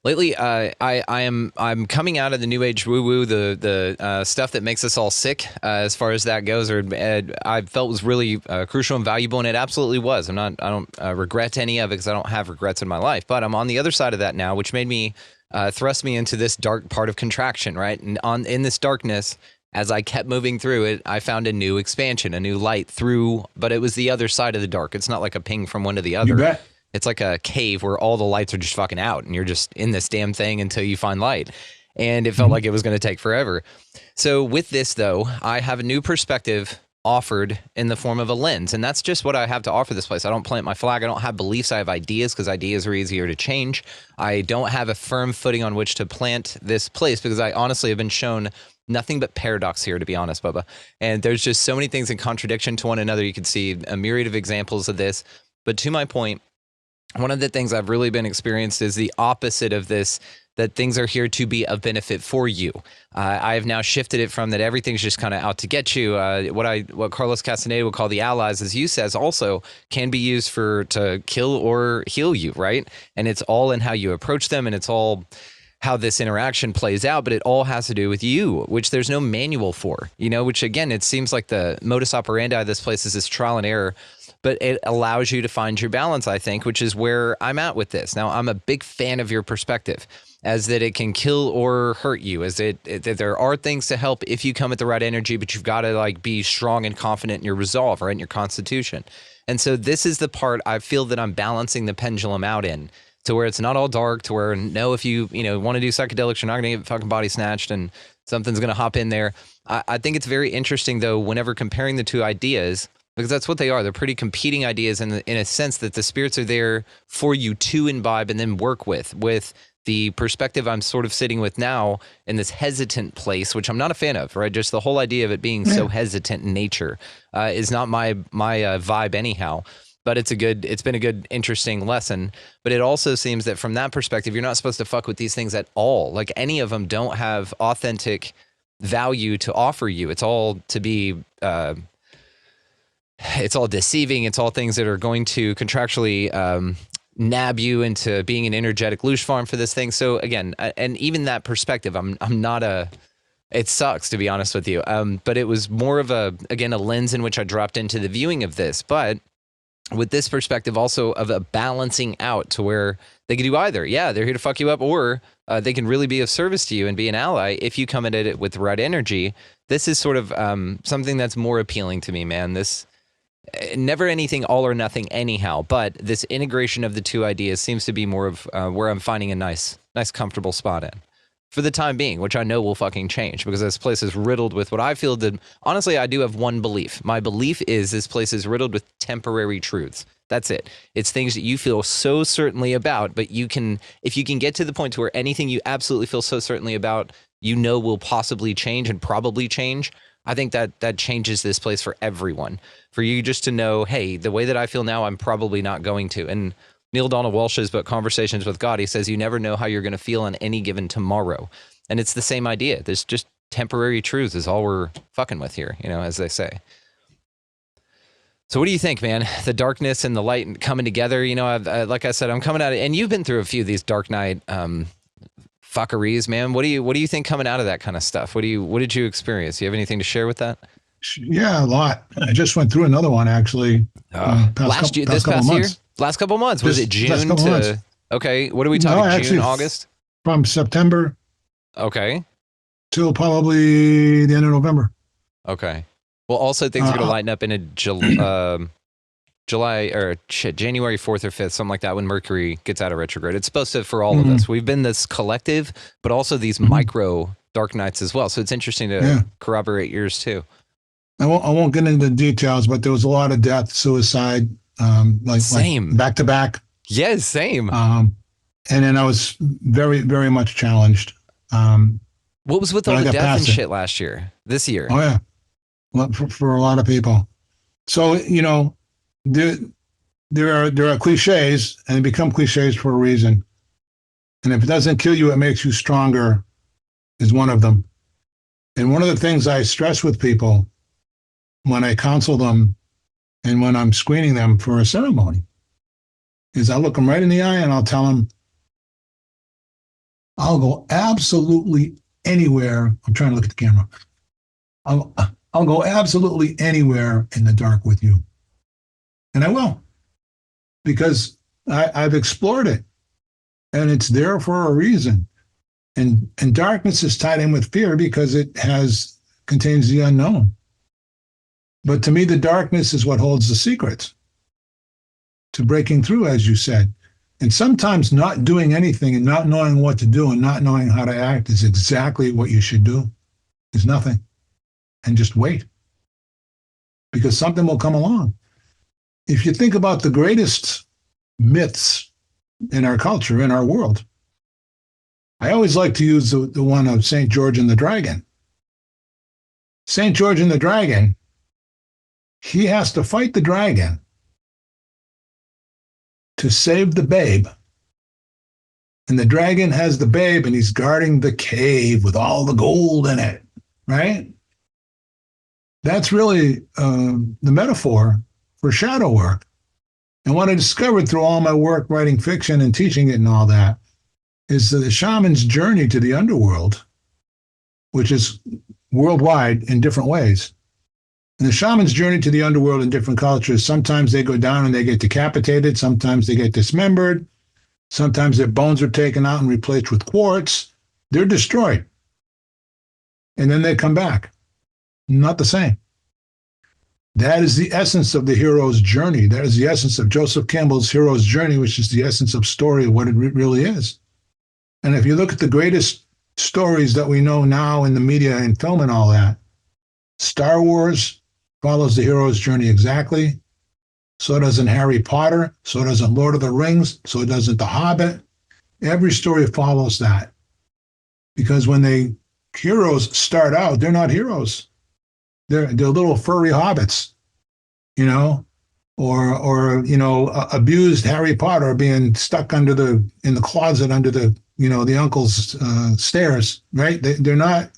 Lately, I'm coming out of the new age woo woo, the stuff that makes us all sick, as far as that goes, or I felt was really crucial and valuable, and it absolutely was. I don't regret any of it because I don't have regrets in my life. But I'm on the other side of that now, which made me thrust me into this dark part of contraction, right? And in this darkness, as I kept moving through it, I found a new expansion, a new light through, but it was the other side of the dark. It's not like a ping from one to the other. You bet. It's like a cave where all the lights are just fucking out, and you're just in this damn thing until you find light. And it felt like it was going to take forever. So with this, though, I have a new perspective offered in the form of a lens. And that's just what I have to offer this place. I don't plant my flag. I don't have beliefs. I have ideas, because ideas are easier to change. I don't have a firm footing on which to plant this place, because I honestly have been shown nothing but paradox here, to be honest, Bubba. And there's just so many things in contradiction to one another. You can see a myriad of examples of this. But to my point, one of the things I've really been experienced is the opposite of this, that things are here to be of benefit for you. I have now shifted it from that everything's just kind of out to get you. What Carlos Castaneda would call the allies, as you says, also can be used to kill or heal you, right? And it's all in how you approach them, and it's all how this interaction plays out, but it all has to do with you, which there's no manual for, which again, it seems like the modus operandi of this place is this trial and error. But it allows you to find your balance, I think, which is where I'm at with this. Now, I'm a big fan of your perspective, as that it can kill or hurt you, as that there are things to help if you come at the right energy, but you've got to be strong and confident in your resolve, right, in your constitution. And so this is the part I feel that I'm balancing the pendulum out in, to where it's not all dark, to where if you want to do psychedelics, you're not going to get fucking body snatched and something's going to hop in there. I think it's very interesting, though, whenever comparing the two ideas, because that's what they are. They're pretty competing ideas in a sense that the spirits are there for you to imbibe and then work with the perspective I'm sort of sitting with now in this hesitant place, which I'm not a fan of, right? Just the whole idea of it being so hesitant in nature is not my vibe anyhow. But it's been a good, interesting lesson. But it also seems that from that perspective, you're not supposed to fuck with these things at all. Like, any of them don't have authentic value to offer you. It's all to be... it's all deceiving. It's all things that are going to contractually nab you into being an energetic loosh farm for this thing. So again, and even that perspective, I'm not it sucks, to be honest with you. But it was more of a lens in which I dropped into the viewing of this. But with this perspective also of a balancing out to where they can do either. Yeah, they're here to fuck you up, or they can really be of service to you and be an ally if you come at it with the right energy. This is sort of something that's more appealing to me, man. This... never anything all or nothing anyhow, but this integration of the two ideas seems to be more of where I'm finding a nice comfortable spot in for the time being, which I know will fucking change, because this place is riddled with what I feel that, honestly, I do have one belief. My belief is this place is riddled with temporary truths. That's it. It's things that you feel so certainly about, but if you can get to the point to where anything you absolutely feel so certainly about, will possibly change and probably change, I think that changes this place for everyone. For you just to know, hey, the way that I feel now, I'm probably not going to. And Neil Donald Walsh's book, Conversations with God, he says you never know how you're going to feel on any given tomorrow. And it's the same idea. There's just temporary truths is all we're fucking with here, as they say. So what do you think, man? The darkness and the light coming together, like I said, I'm coming out, and you've been through a few of these dark night fuckeries, man. What do you think coming out of that kind of stuff? What did you experience? Do you have anything to share with that? Yeah, a lot. I just went through another one, actually. Last year? Last couple months? Was it June to... months. Okay, what are we talking, actually, June, August? From September. Okay. Till probably the end of November. Okay. Well, also things are going to lighten up in a January 4th or 5th, something like that, when Mercury gets out of retrograde. It's supposed to, for all of us. We've been this collective, but also these micro dark nights as well. So it's interesting to corroborate yours too. I won't get into the details, but there was a lot of death, suicide, same, back to back. Yes, same. And then I was very, very much challenged. What was with all the death and shit last year, this year? Oh yeah, for a lot of people. So there are cliches, and they become cliches for a reason. And if it doesn't kill you, it makes you stronger is one of them. And one of the things I stress with people when I counsel them and when I'm screening them for a ceremony is I look them right in the eye and I'll tell them, I'll go absolutely anywhere. I'm trying to look at the camera. I'll go absolutely anywhere in the dark with you. And I will, because I've explored it and it's there for a reason. And darkness is tied in with fear because it contains the unknown. But to me, the darkness is what holds the secrets to breaking through, as you said. And sometimes not doing anything and not knowing what to do and not knowing how to act is exactly what you should do. Is nothing. And just wait. Because something will come along. If you think about the greatest myths in our culture, in our world, I always like to use the one of St. George and the Dragon. St. George and the Dragon, he has to fight the dragon to save the babe. And the dragon has the babe and he's guarding the cave with all the gold in it, right? That's really the metaphor for shadow work. And what I discovered through all my work writing fiction and teaching it and all that is that the shaman's journey to the underworld, which is worldwide in different ways. And the shaman's journey to the underworld in different cultures, sometimes they go down and they get decapitated, sometimes they get dismembered, sometimes their bones are taken out and replaced with quartz. They're destroyed. And then they come back. Not the same. That is the essence of the hero's journey. That is the essence of Joseph Campbell's hero's journey, which is the essence of story of what it really is. And if you look at the greatest stories that we know now in the media and film and all that, Star Wars follows the hero's journey exactly. So doesn't Harry Potter. So doesn't Lord of the Rings. So doesn't The Hobbit. Every story follows that. Because when the heroes start out, they're not heroes. They're little furry hobbits, you know, or abused Harry Potter being stuck in the closet under the uncle's stairs, right? They're not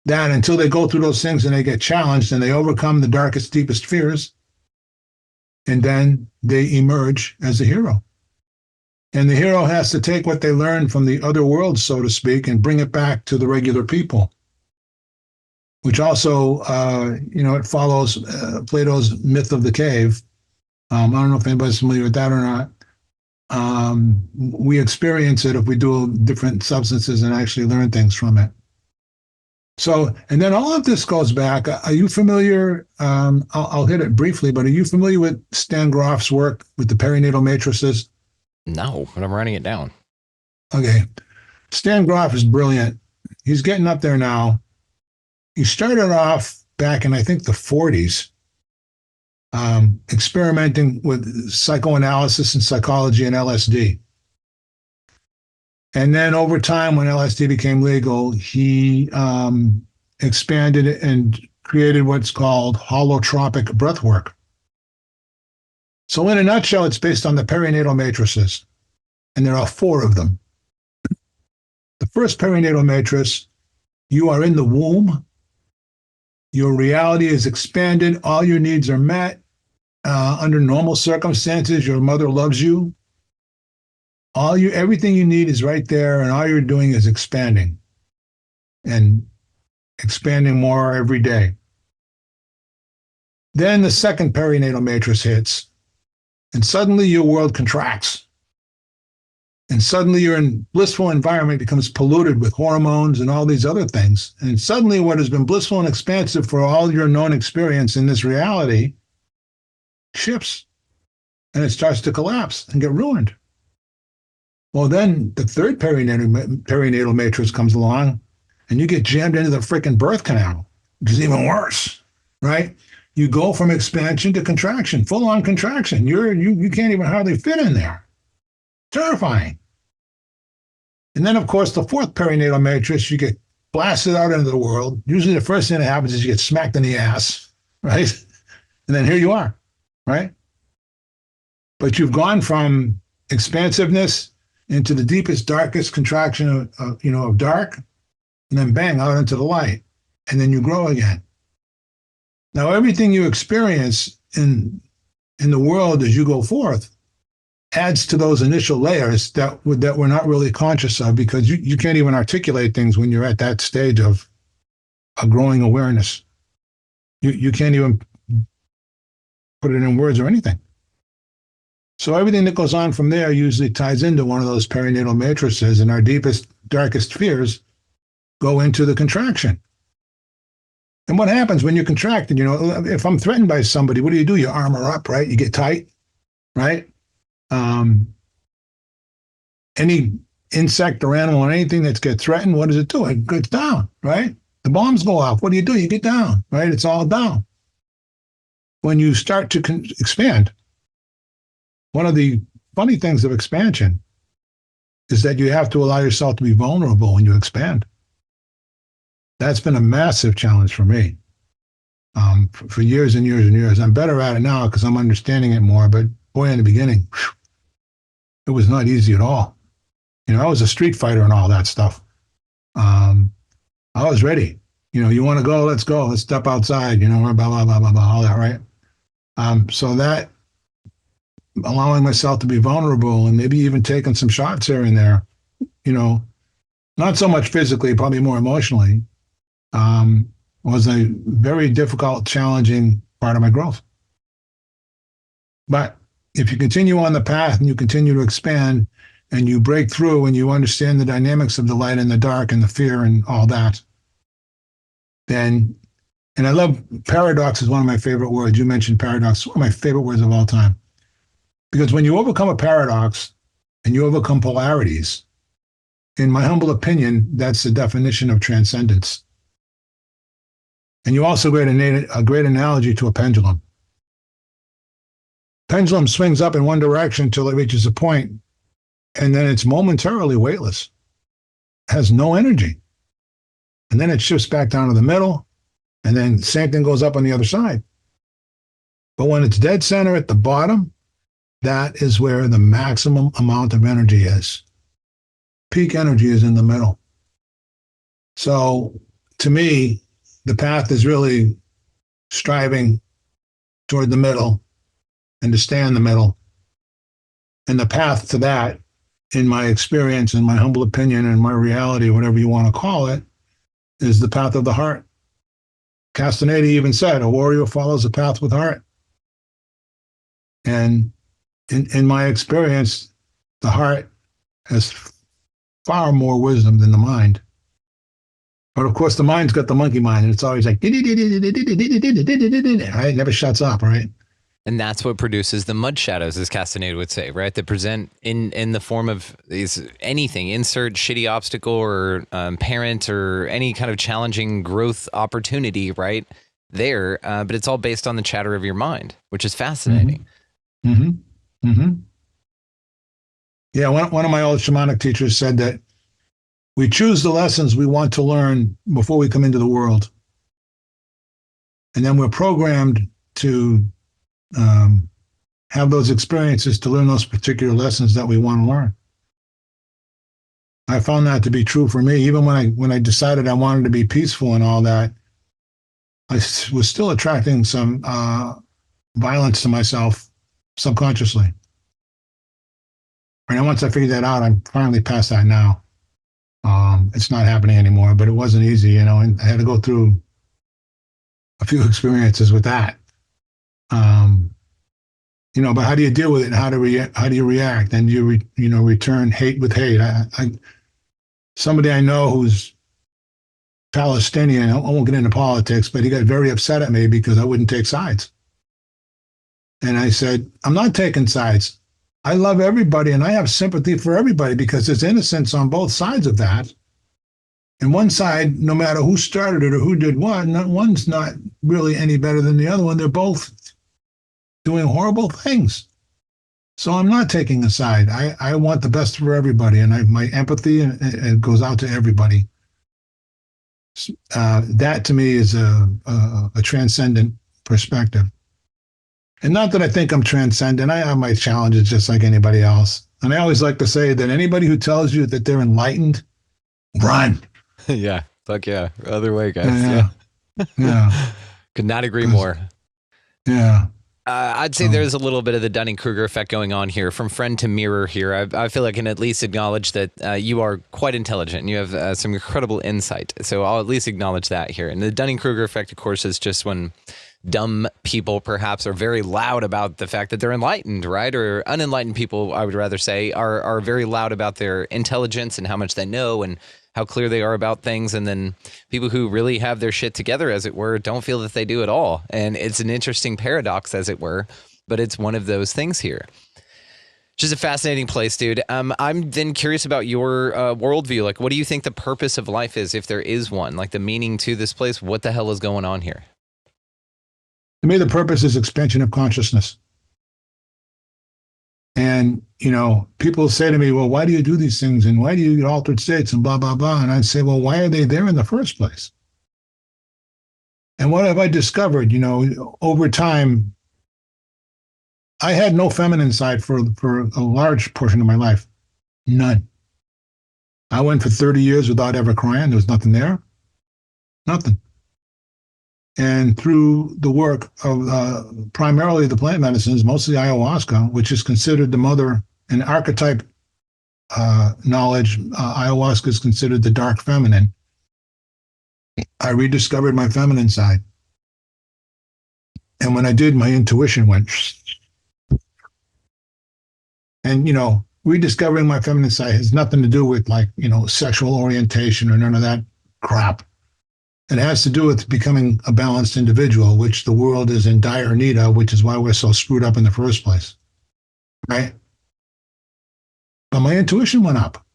that until they go through those things and they get challenged and they overcome the darkest, deepest fears, and then they emerge as a hero. And the hero has to take what they learned from the other world, so to speak, and bring it back to the regular people, which also, it follows Plato's myth of the cave. I don't know if anybody's familiar with that or not. We experience it if we do different substances and actually learn things from it. So, and then all of this goes back. Are you familiar? I'll hit it briefly, but are you familiar with Stan Groff's work with the perinatal matrices? No, but I'm writing it down. Okay. Stan Groff is brilliant. He's getting up there now. He started off back in, I think, the 40s, experimenting with psychoanalysis and psychology and LSD. And then over time, when LSD became legal, he expanded it and created what's called holotropic breathwork. So in a nutshell, it's based on the perinatal matrices, and there are 4 of them. The first perinatal matrix, you are in the womb. Your reality is expanded. All your needs are met. Under normal circumstances, your mother loves you. Everything you need is right there, and all you're doing is expanding and expanding more every day. Then the second perinatal matrix hits, and suddenly your world contracts. And suddenly your blissful environment becomes polluted with hormones and all these other things. And suddenly what has been blissful and expansive for all your known experience in this reality shifts, and it starts to collapse and get ruined. Well, then the third perinatal matrix comes along, and you get jammed into the freaking birth canal, which is even worse, right? You go from expansion to contraction, full-on contraction. You can't even hardly fit in there. Terrifying. And then, of course, the fourth perinatal matrix, you get blasted out into the world. Usually the first thing that happens is you get smacked in the ass, right? And then here you are, right? But you've gone from expansiveness into the deepest, darkest contraction of dark, and then bang, out into the light. And then you grow again. Now, everything you experience in the world as you go forth adds to those initial layers that we're not really conscious of, because you can't even articulate things when you're at that stage of a growing awareness. You can't even put it in words or anything. So everything that goes on from there usually ties into one of those perinatal matrices, and our deepest, darkest fears go into the contraction. And what happens when you're contracted? If I'm threatened by somebody, what do? You armor up, right? You get tight, right? Any insect or animal or anything that gets threatened, what does it do? It goes down, right? The bombs go off. What do? You get down, right? It's all down. When you start to expand, one of the funny things of expansion is that you have to allow yourself to be vulnerable when you expand. That's been a massive challenge for me for years and years and years. I'm better at it now because I'm understanding it more, but boy, in the beginning, it was not easy at all. I was a street fighter and all that stuff. I was ready. You want to go, let's go. Let's step outside, blah, blah, blah, blah, blah, all that, right? So that allowing myself to be vulnerable and maybe even taking some shots here and there, not so much physically, probably more emotionally, was a very difficult, challenging part of my growth. But if you continue on the path and you continue to expand and you break through and you understand the dynamics of the light and the dark and the fear and all that, then, and I love paradox is one of my favorite words. You mentioned paradox, one of my favorite words of all time. Because when you overcome a paradox and you overcome polarities, in my humble opinion, that's the definition of transcendence. And you also get a great analogy to a pendulum. Pendulum swings up in one direction until it reaches a point, and then it's momentarily weightless, has no energy. And then it shifts back down to the middle, and then the same thing goes up on the other side. But when it's dead center at the bottom, that is where the maximum amount of energy is. Peak energy is in the middle. So to me, the path is really striving toward the middle and to stay in the middle. And the path to that, in my experience, in my humble opinion, in my reality, whatever you want to call it, is the path of the heart. Castaneda even said, a warrior follows a path with heart. And in my experience, the heart has far more wisdom than the mind. But of course, the mind's got the monkey mind, and it's always like, right? It never shuts up, right? And that's what produces the mud shadows, as Castaneda would say, right? That present in the form of these anything, insert shitty obstacle or parent or any kind of challenging growth opportunity, right? There, but it's all based on the chatter of your mind, which is fascinating. Mm-hmm. Mm-hmm. Yeah, one of my old shamanic teachers said that we choose the lessons we want to learn before we come into the world. And then we're programmed to have those experiences to learn those particular lessons that we want to learn. I found that to be true for me. Even when I decided I wanted to be peaceful and all that, I was still attracting some violence to myself subconsciously. And once I figured that out, I'm finally past that now. It's not happening anymore, but it wasn't easy, and I had to go through a few experiences with that. But how do you deal with it? And how do you react? And you return hate with hate. Somebody I know who's Palestinian, I won't get into politics, but he got very upset at me because I wouldn't take sides. And I said, I'm not taking sides. I love everybody and I have sympathy for everybody because there's innocence on both sides of that. And one side, no matter who started it or who did what, one's not really any better than the other one. They're both doing horrible things. So I'm not taking a side. I want the best for everybody, and my empathy it goes out to everybody. That to me is a transcendent perspective. And not that I think I'm transcendent. I have my challenges just like anybody else. And I always like to say that anybody who tells you that they're enlightened, run. Yeah. Fuck yeah. Other way, guys. Yeah. Could not agree more. Yeah. I'd say there's a little bit of the Dunning-Kruger effect going on here. From friend to mirror here, I feel I can at least acknowledge that you are quite intelligent and you have some incredible insight. So I'll at least acknowledge that here. And the Dunning-Kruger effect, of course, is just when dumb people perhaps are very loud about the fact that they're enlightened, right? Or unenlightened people, I would rather say, are very loud about their intelligence and how much they know and how clear they are about things. And then people who really have their shit together, as it were, don't feel that they do at all. And it's an interesting paradox, as it were, but it's one of those things here. Just a fascinating place, dude. I'm then curious about your worldview. Like, what do you think the purpose of life is, if there is one? Like, the meaning to this place? What the hell is going on here? To me, the purpose is expansion of consciousness. And, people say to me, well, why do you do these things? And why do you get altered states and blah, blah, blah? And I'd say, well, why are they there in the first place? And what have I discovered? Over time, I had no feminine side for a large portion of my life. None. I went for 30 years without ever crying. There was nothing there. Nothing. And through the work of primarily the plant medicines, mostly ayahuasca, which is considered the mother and archetype knowledge, ayahuasca is considered the dark feminine. I rediscovered my feminine side. And when I did, my intuition went. And, rediscovering my feminine side has nothing to do with sexual orientation or none of that crap. It has to do with becoming a balanced individual, which the world is in dire need of, which is why we're so screwed up in the first place, right? But my intuition went up.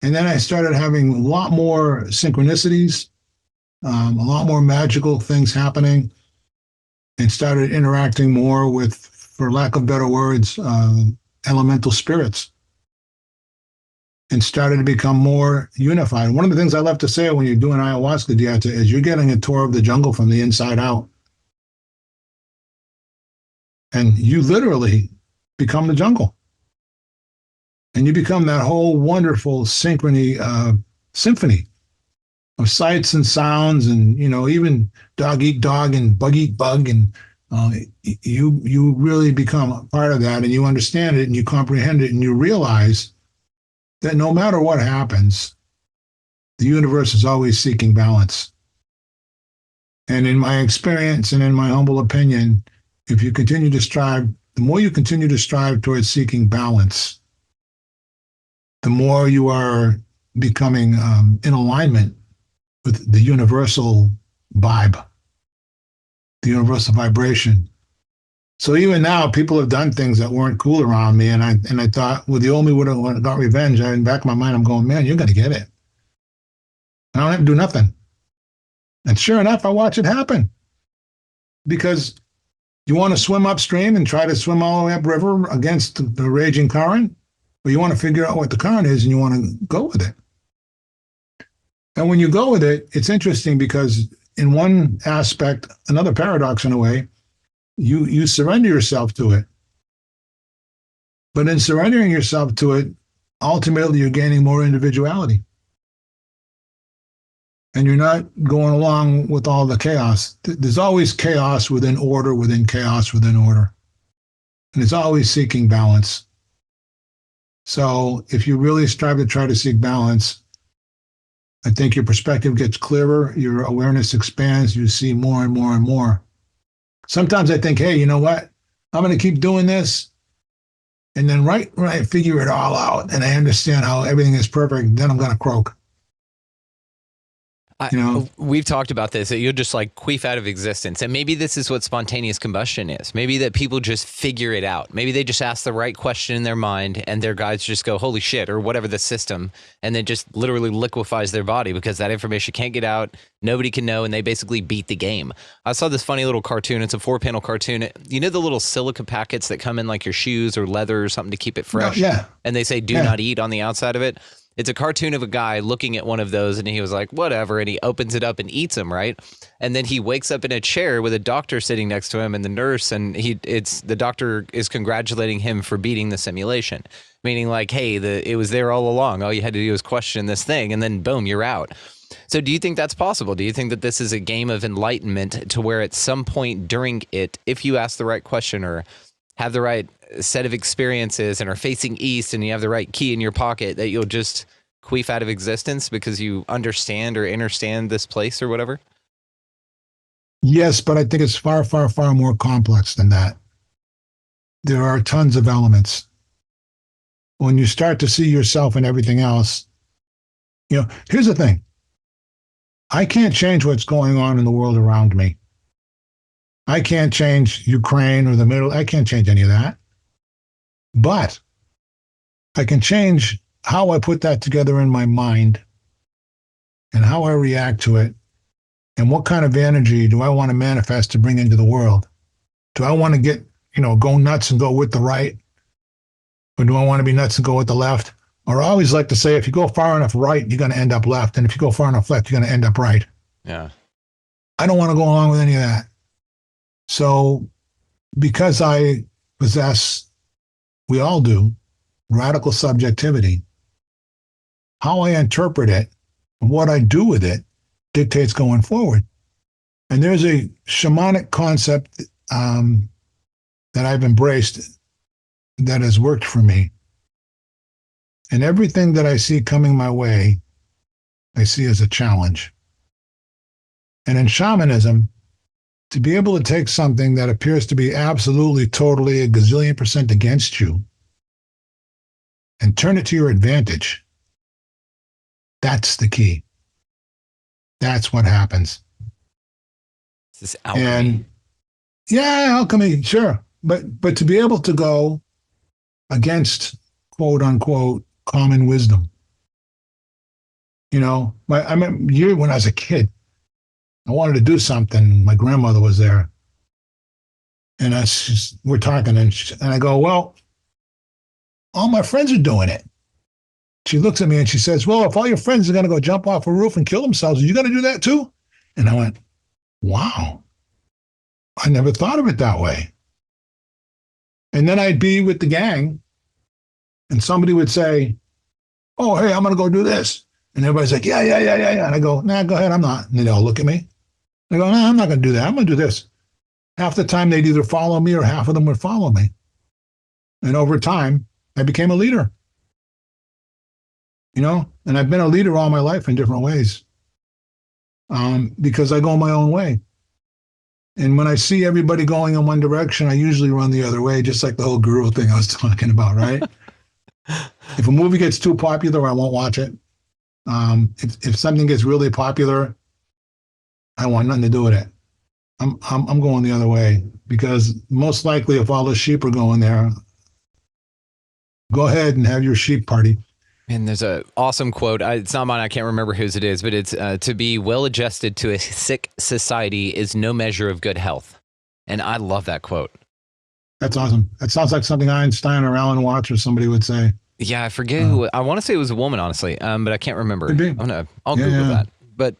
And then I started having a lot more synchronicities, a lot more magical things happening, and started interacting more with, for lack of better words, elemental spirits. And started to become more unified. One of the things I love to say when you're doing ayahuasca, Dieta, is you're getting a tour of the jungle from the inside out. And you literally become the jungle. And you become that whole wonderful symphony of sights and sounds and, even dog eat dog and bug eat bug. And you really become a part of that, and you understand it and you comprehend it and you realize that no matter what happens, the universe is always seeking balance. And in my experience and in my humble opinion, if you continue to strive, the more you continue to strive towards seeking balance, the more you are becoming in alignment with the universal vibe, the universal vibration. So even now, people have done things that weren't cool around me, and I thought, well, the old me would have got revenge. In the back of my mind, I'm going, man, you're going to get it. I don't have to do nothing. And sure enough, I watch it happen. Because you want to swim upstream and try to swim all the way upriver against the raging current, or you want to figure out what the current is and you want to go with it. And when you go with it, it's interesting because in one aspect, another paradox in a way, you surrender yourself to it. But in surrendering yourself to it, ultimately you're gaining more individuality. And you're not going along with all the chaos. There's always chaos within order, within chaos, within order. And it's always seeking balance. So if you really strive to try to seek balance, I think your perspective gets clearer, your awareness expands, you see more and more and more. Sometimes I think, hey, you know what? I'm going to keep doing this. And then right when I figure it all out and I understand how everything is perfect, then I'm going to croak. We've talked about this, that you'll just queef out of existence. And maybe this is what spontaneous combustion is. Maybe that people just figure it out. Maybe they just ask the right question in their mind and their guides just go, holy shit, or whatever the system. And then just literally liquefies their body because that information can't get out. Nobody can know. And they basically beat the game. I saw this funny little cartoon. It's a 4-panel cartoon. You know, the little silica packets that come in your shoes or leather or something to keep it fresh? Yeah. And they say, do not eat on the outside of it. it's a cartoon of a guy looking at one of those, and he was like, whatever, and he opens it up and eats them, right? And then he wakes up in a chair with a doctor sitting next to him and the nurse, and the doctor is congratulating him for beating the simulation, meaning like, hey, it was there all along. All you had to do was question this thing, and then boom, you're out. So do you think that's possible? Do you think that this is a game of enlightenment to where at some point during it, if you ask the right question or have the right set of experiences and are facing east and you have the right key in your pocket, that you'll just queef out of existence because you understand or understand this place or whatever? Yes, but I think it's far, far, far more complex than that. There are tons of elements. When you start to see yourself and everything else, here's the thing. I can't change what's going on in the world around me. I can't change Ukraine or the Middle. I can't change any of that. But I can change how I put that together in my mind and how I react to it and what kind of energy do I want to manifest to bring into the world. Do I want to get, go nuts and go with the right? Or do I want to be nuts and go with the left? Or I always like to say, if you go far enough right, you're going to end up left. And if you go far enough left, you're going to end up right. Yeah. I don't want to go along with any of that. So because I possess, we all do, radical subjectivity, how I interpret it and what I do with it dictates going forward. And there's a shamanic concept that I've embraced that has worked for me. And everything that I see coming my way, I see as a challenge. And in shamanism, to be able to take something that appears to be absolutely, totally, a gazillion % against you and turn it to your advantage, that's the key. That's what happens. This is alchemy. And yeah, alchemy, sure. But to be able to go against, quote unquote, common wisdom. I remember when I was a kid, I wanted to do something. My grandmother was there. And we're talking, and I go, well, all my friends are doing it. She looks at me and she says, well, if all your friends are going to go jump off a roof and kill themselves, are you going to do that too? And I went, wow, I never thought of it that way. And then I'd be with the gang and somebody would say, oh, hey, I'm going to go do this. And everybody's like, yeah. And I go, nah, go ahead, I'm not. And they all look at me. I go, no, I'm not going to do that. I'm going to do this. Half the time they'd either follow me or half of them would follow me. And over time, I became a leader. And I've been a leader all my life in different ways because I go my own way. And when I see everybody going in one direction, I usually run the other way, just like the whole guru thing I was talking about, right? If a movie gets too popular, I won't watch it. If something gets really popular, I want nothing to do with it. I'm going the other way because most likely if all the sheep are going there, go ahead and have your sheep party. And there's a awesome quote. It's not mine. I can't remember whose it is, but it's to be well adjusted to a sick society is no measure of good health. And I love that quote. That's awesome. That sounds like something Einstein or Alan Watts or somebody would say. Yeah, I forget who. I want to say it was a woman, honestly, but I can't remember. I'll Google that. But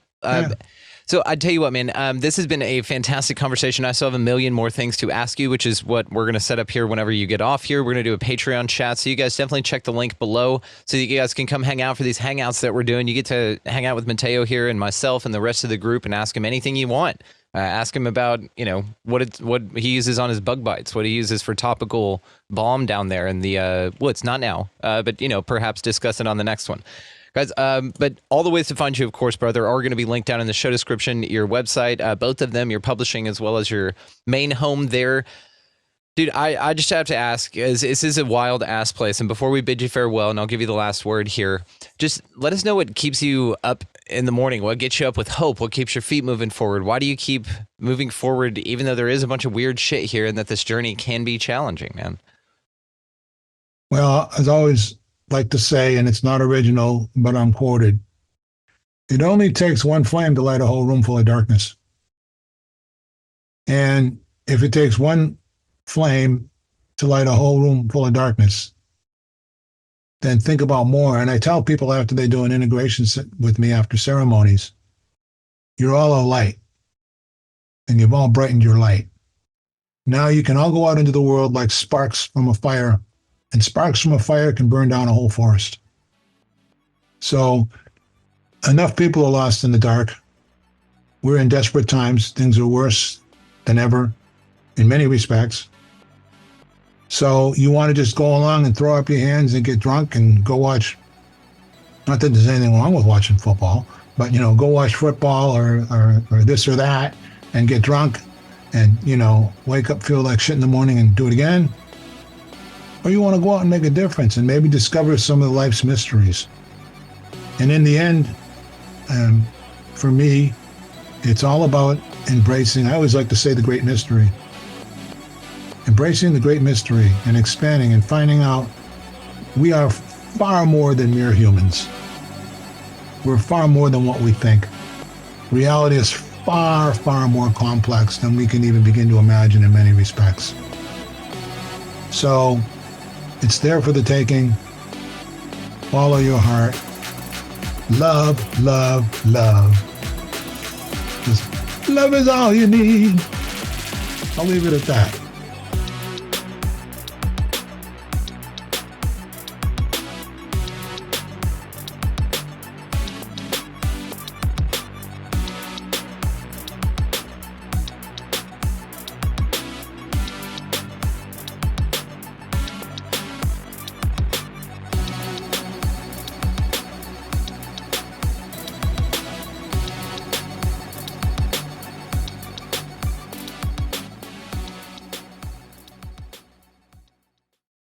so I tell you what, man, this has been a fantastic conversation. I still have a million more things to ask you, which is what we're going to set up here whenever you get off here. We're going to do a Patreon chat. So you guys definitely check the link below so that you guys can come hang out for these hangouts that we're doing. You get to hang out with Mateo here and myself and the rest of the group and ask him anything you want. Ask him about, what he uses on his bug bites, what he uses for topical balm down there in the woods. Not now, but, perhaps discuss it on the next one. Guys, but all the ways to find you, of course, brother, are going to be linked down in the show description, your website, both of them, your publishing, as well as your main home there. Dude, I just have to ask, this is a wild-ass place, and before we bid you farewell, and I'll give you the last word here, just let us know what keeps you up in the morning, what gets you up with hope, what keeps your feet moving forward. Why do you keep moving forward, even though there is a bunch of weird shit here, and that this journey can be challenging, man? Well, as always like to say, and it's not original, but I'm quoted, it only takes one flame to light a whole room full of darkness. And if it takes one flame to light a whole room full of darkness, then think about more. And I tell people after they do an integration with me after ceremonies, you're all a light, and you've all brightened your light. Now you can all go out into the world like sparks from a fire, and sparks from a fire can burn down a whole forest. So enough people are lost in the dark. We're in desperate times. Things are worse than ever in many respects. So you want to just go along and throw up your hands and get drunk and go watch, not that there's anything wrong with watching football, but, go watch football or this or that and get drunk and, wake up, feel like shit in the morning and do it again. Or you want to go out and make a difference and maybe discover some of life's mysteries. And in the end, for me, it's all about embracing, I always like to say, the great mystery. Embracing the great mystery and expanding and finding out we are far more than mere humans. We're far more than what we think. Reality is far, far more complex than we can even begin to imagine in many respects. So it's there for the taking. Follow your heart. Love, love, love. 'Cause love is all you need. I'll leave it at that.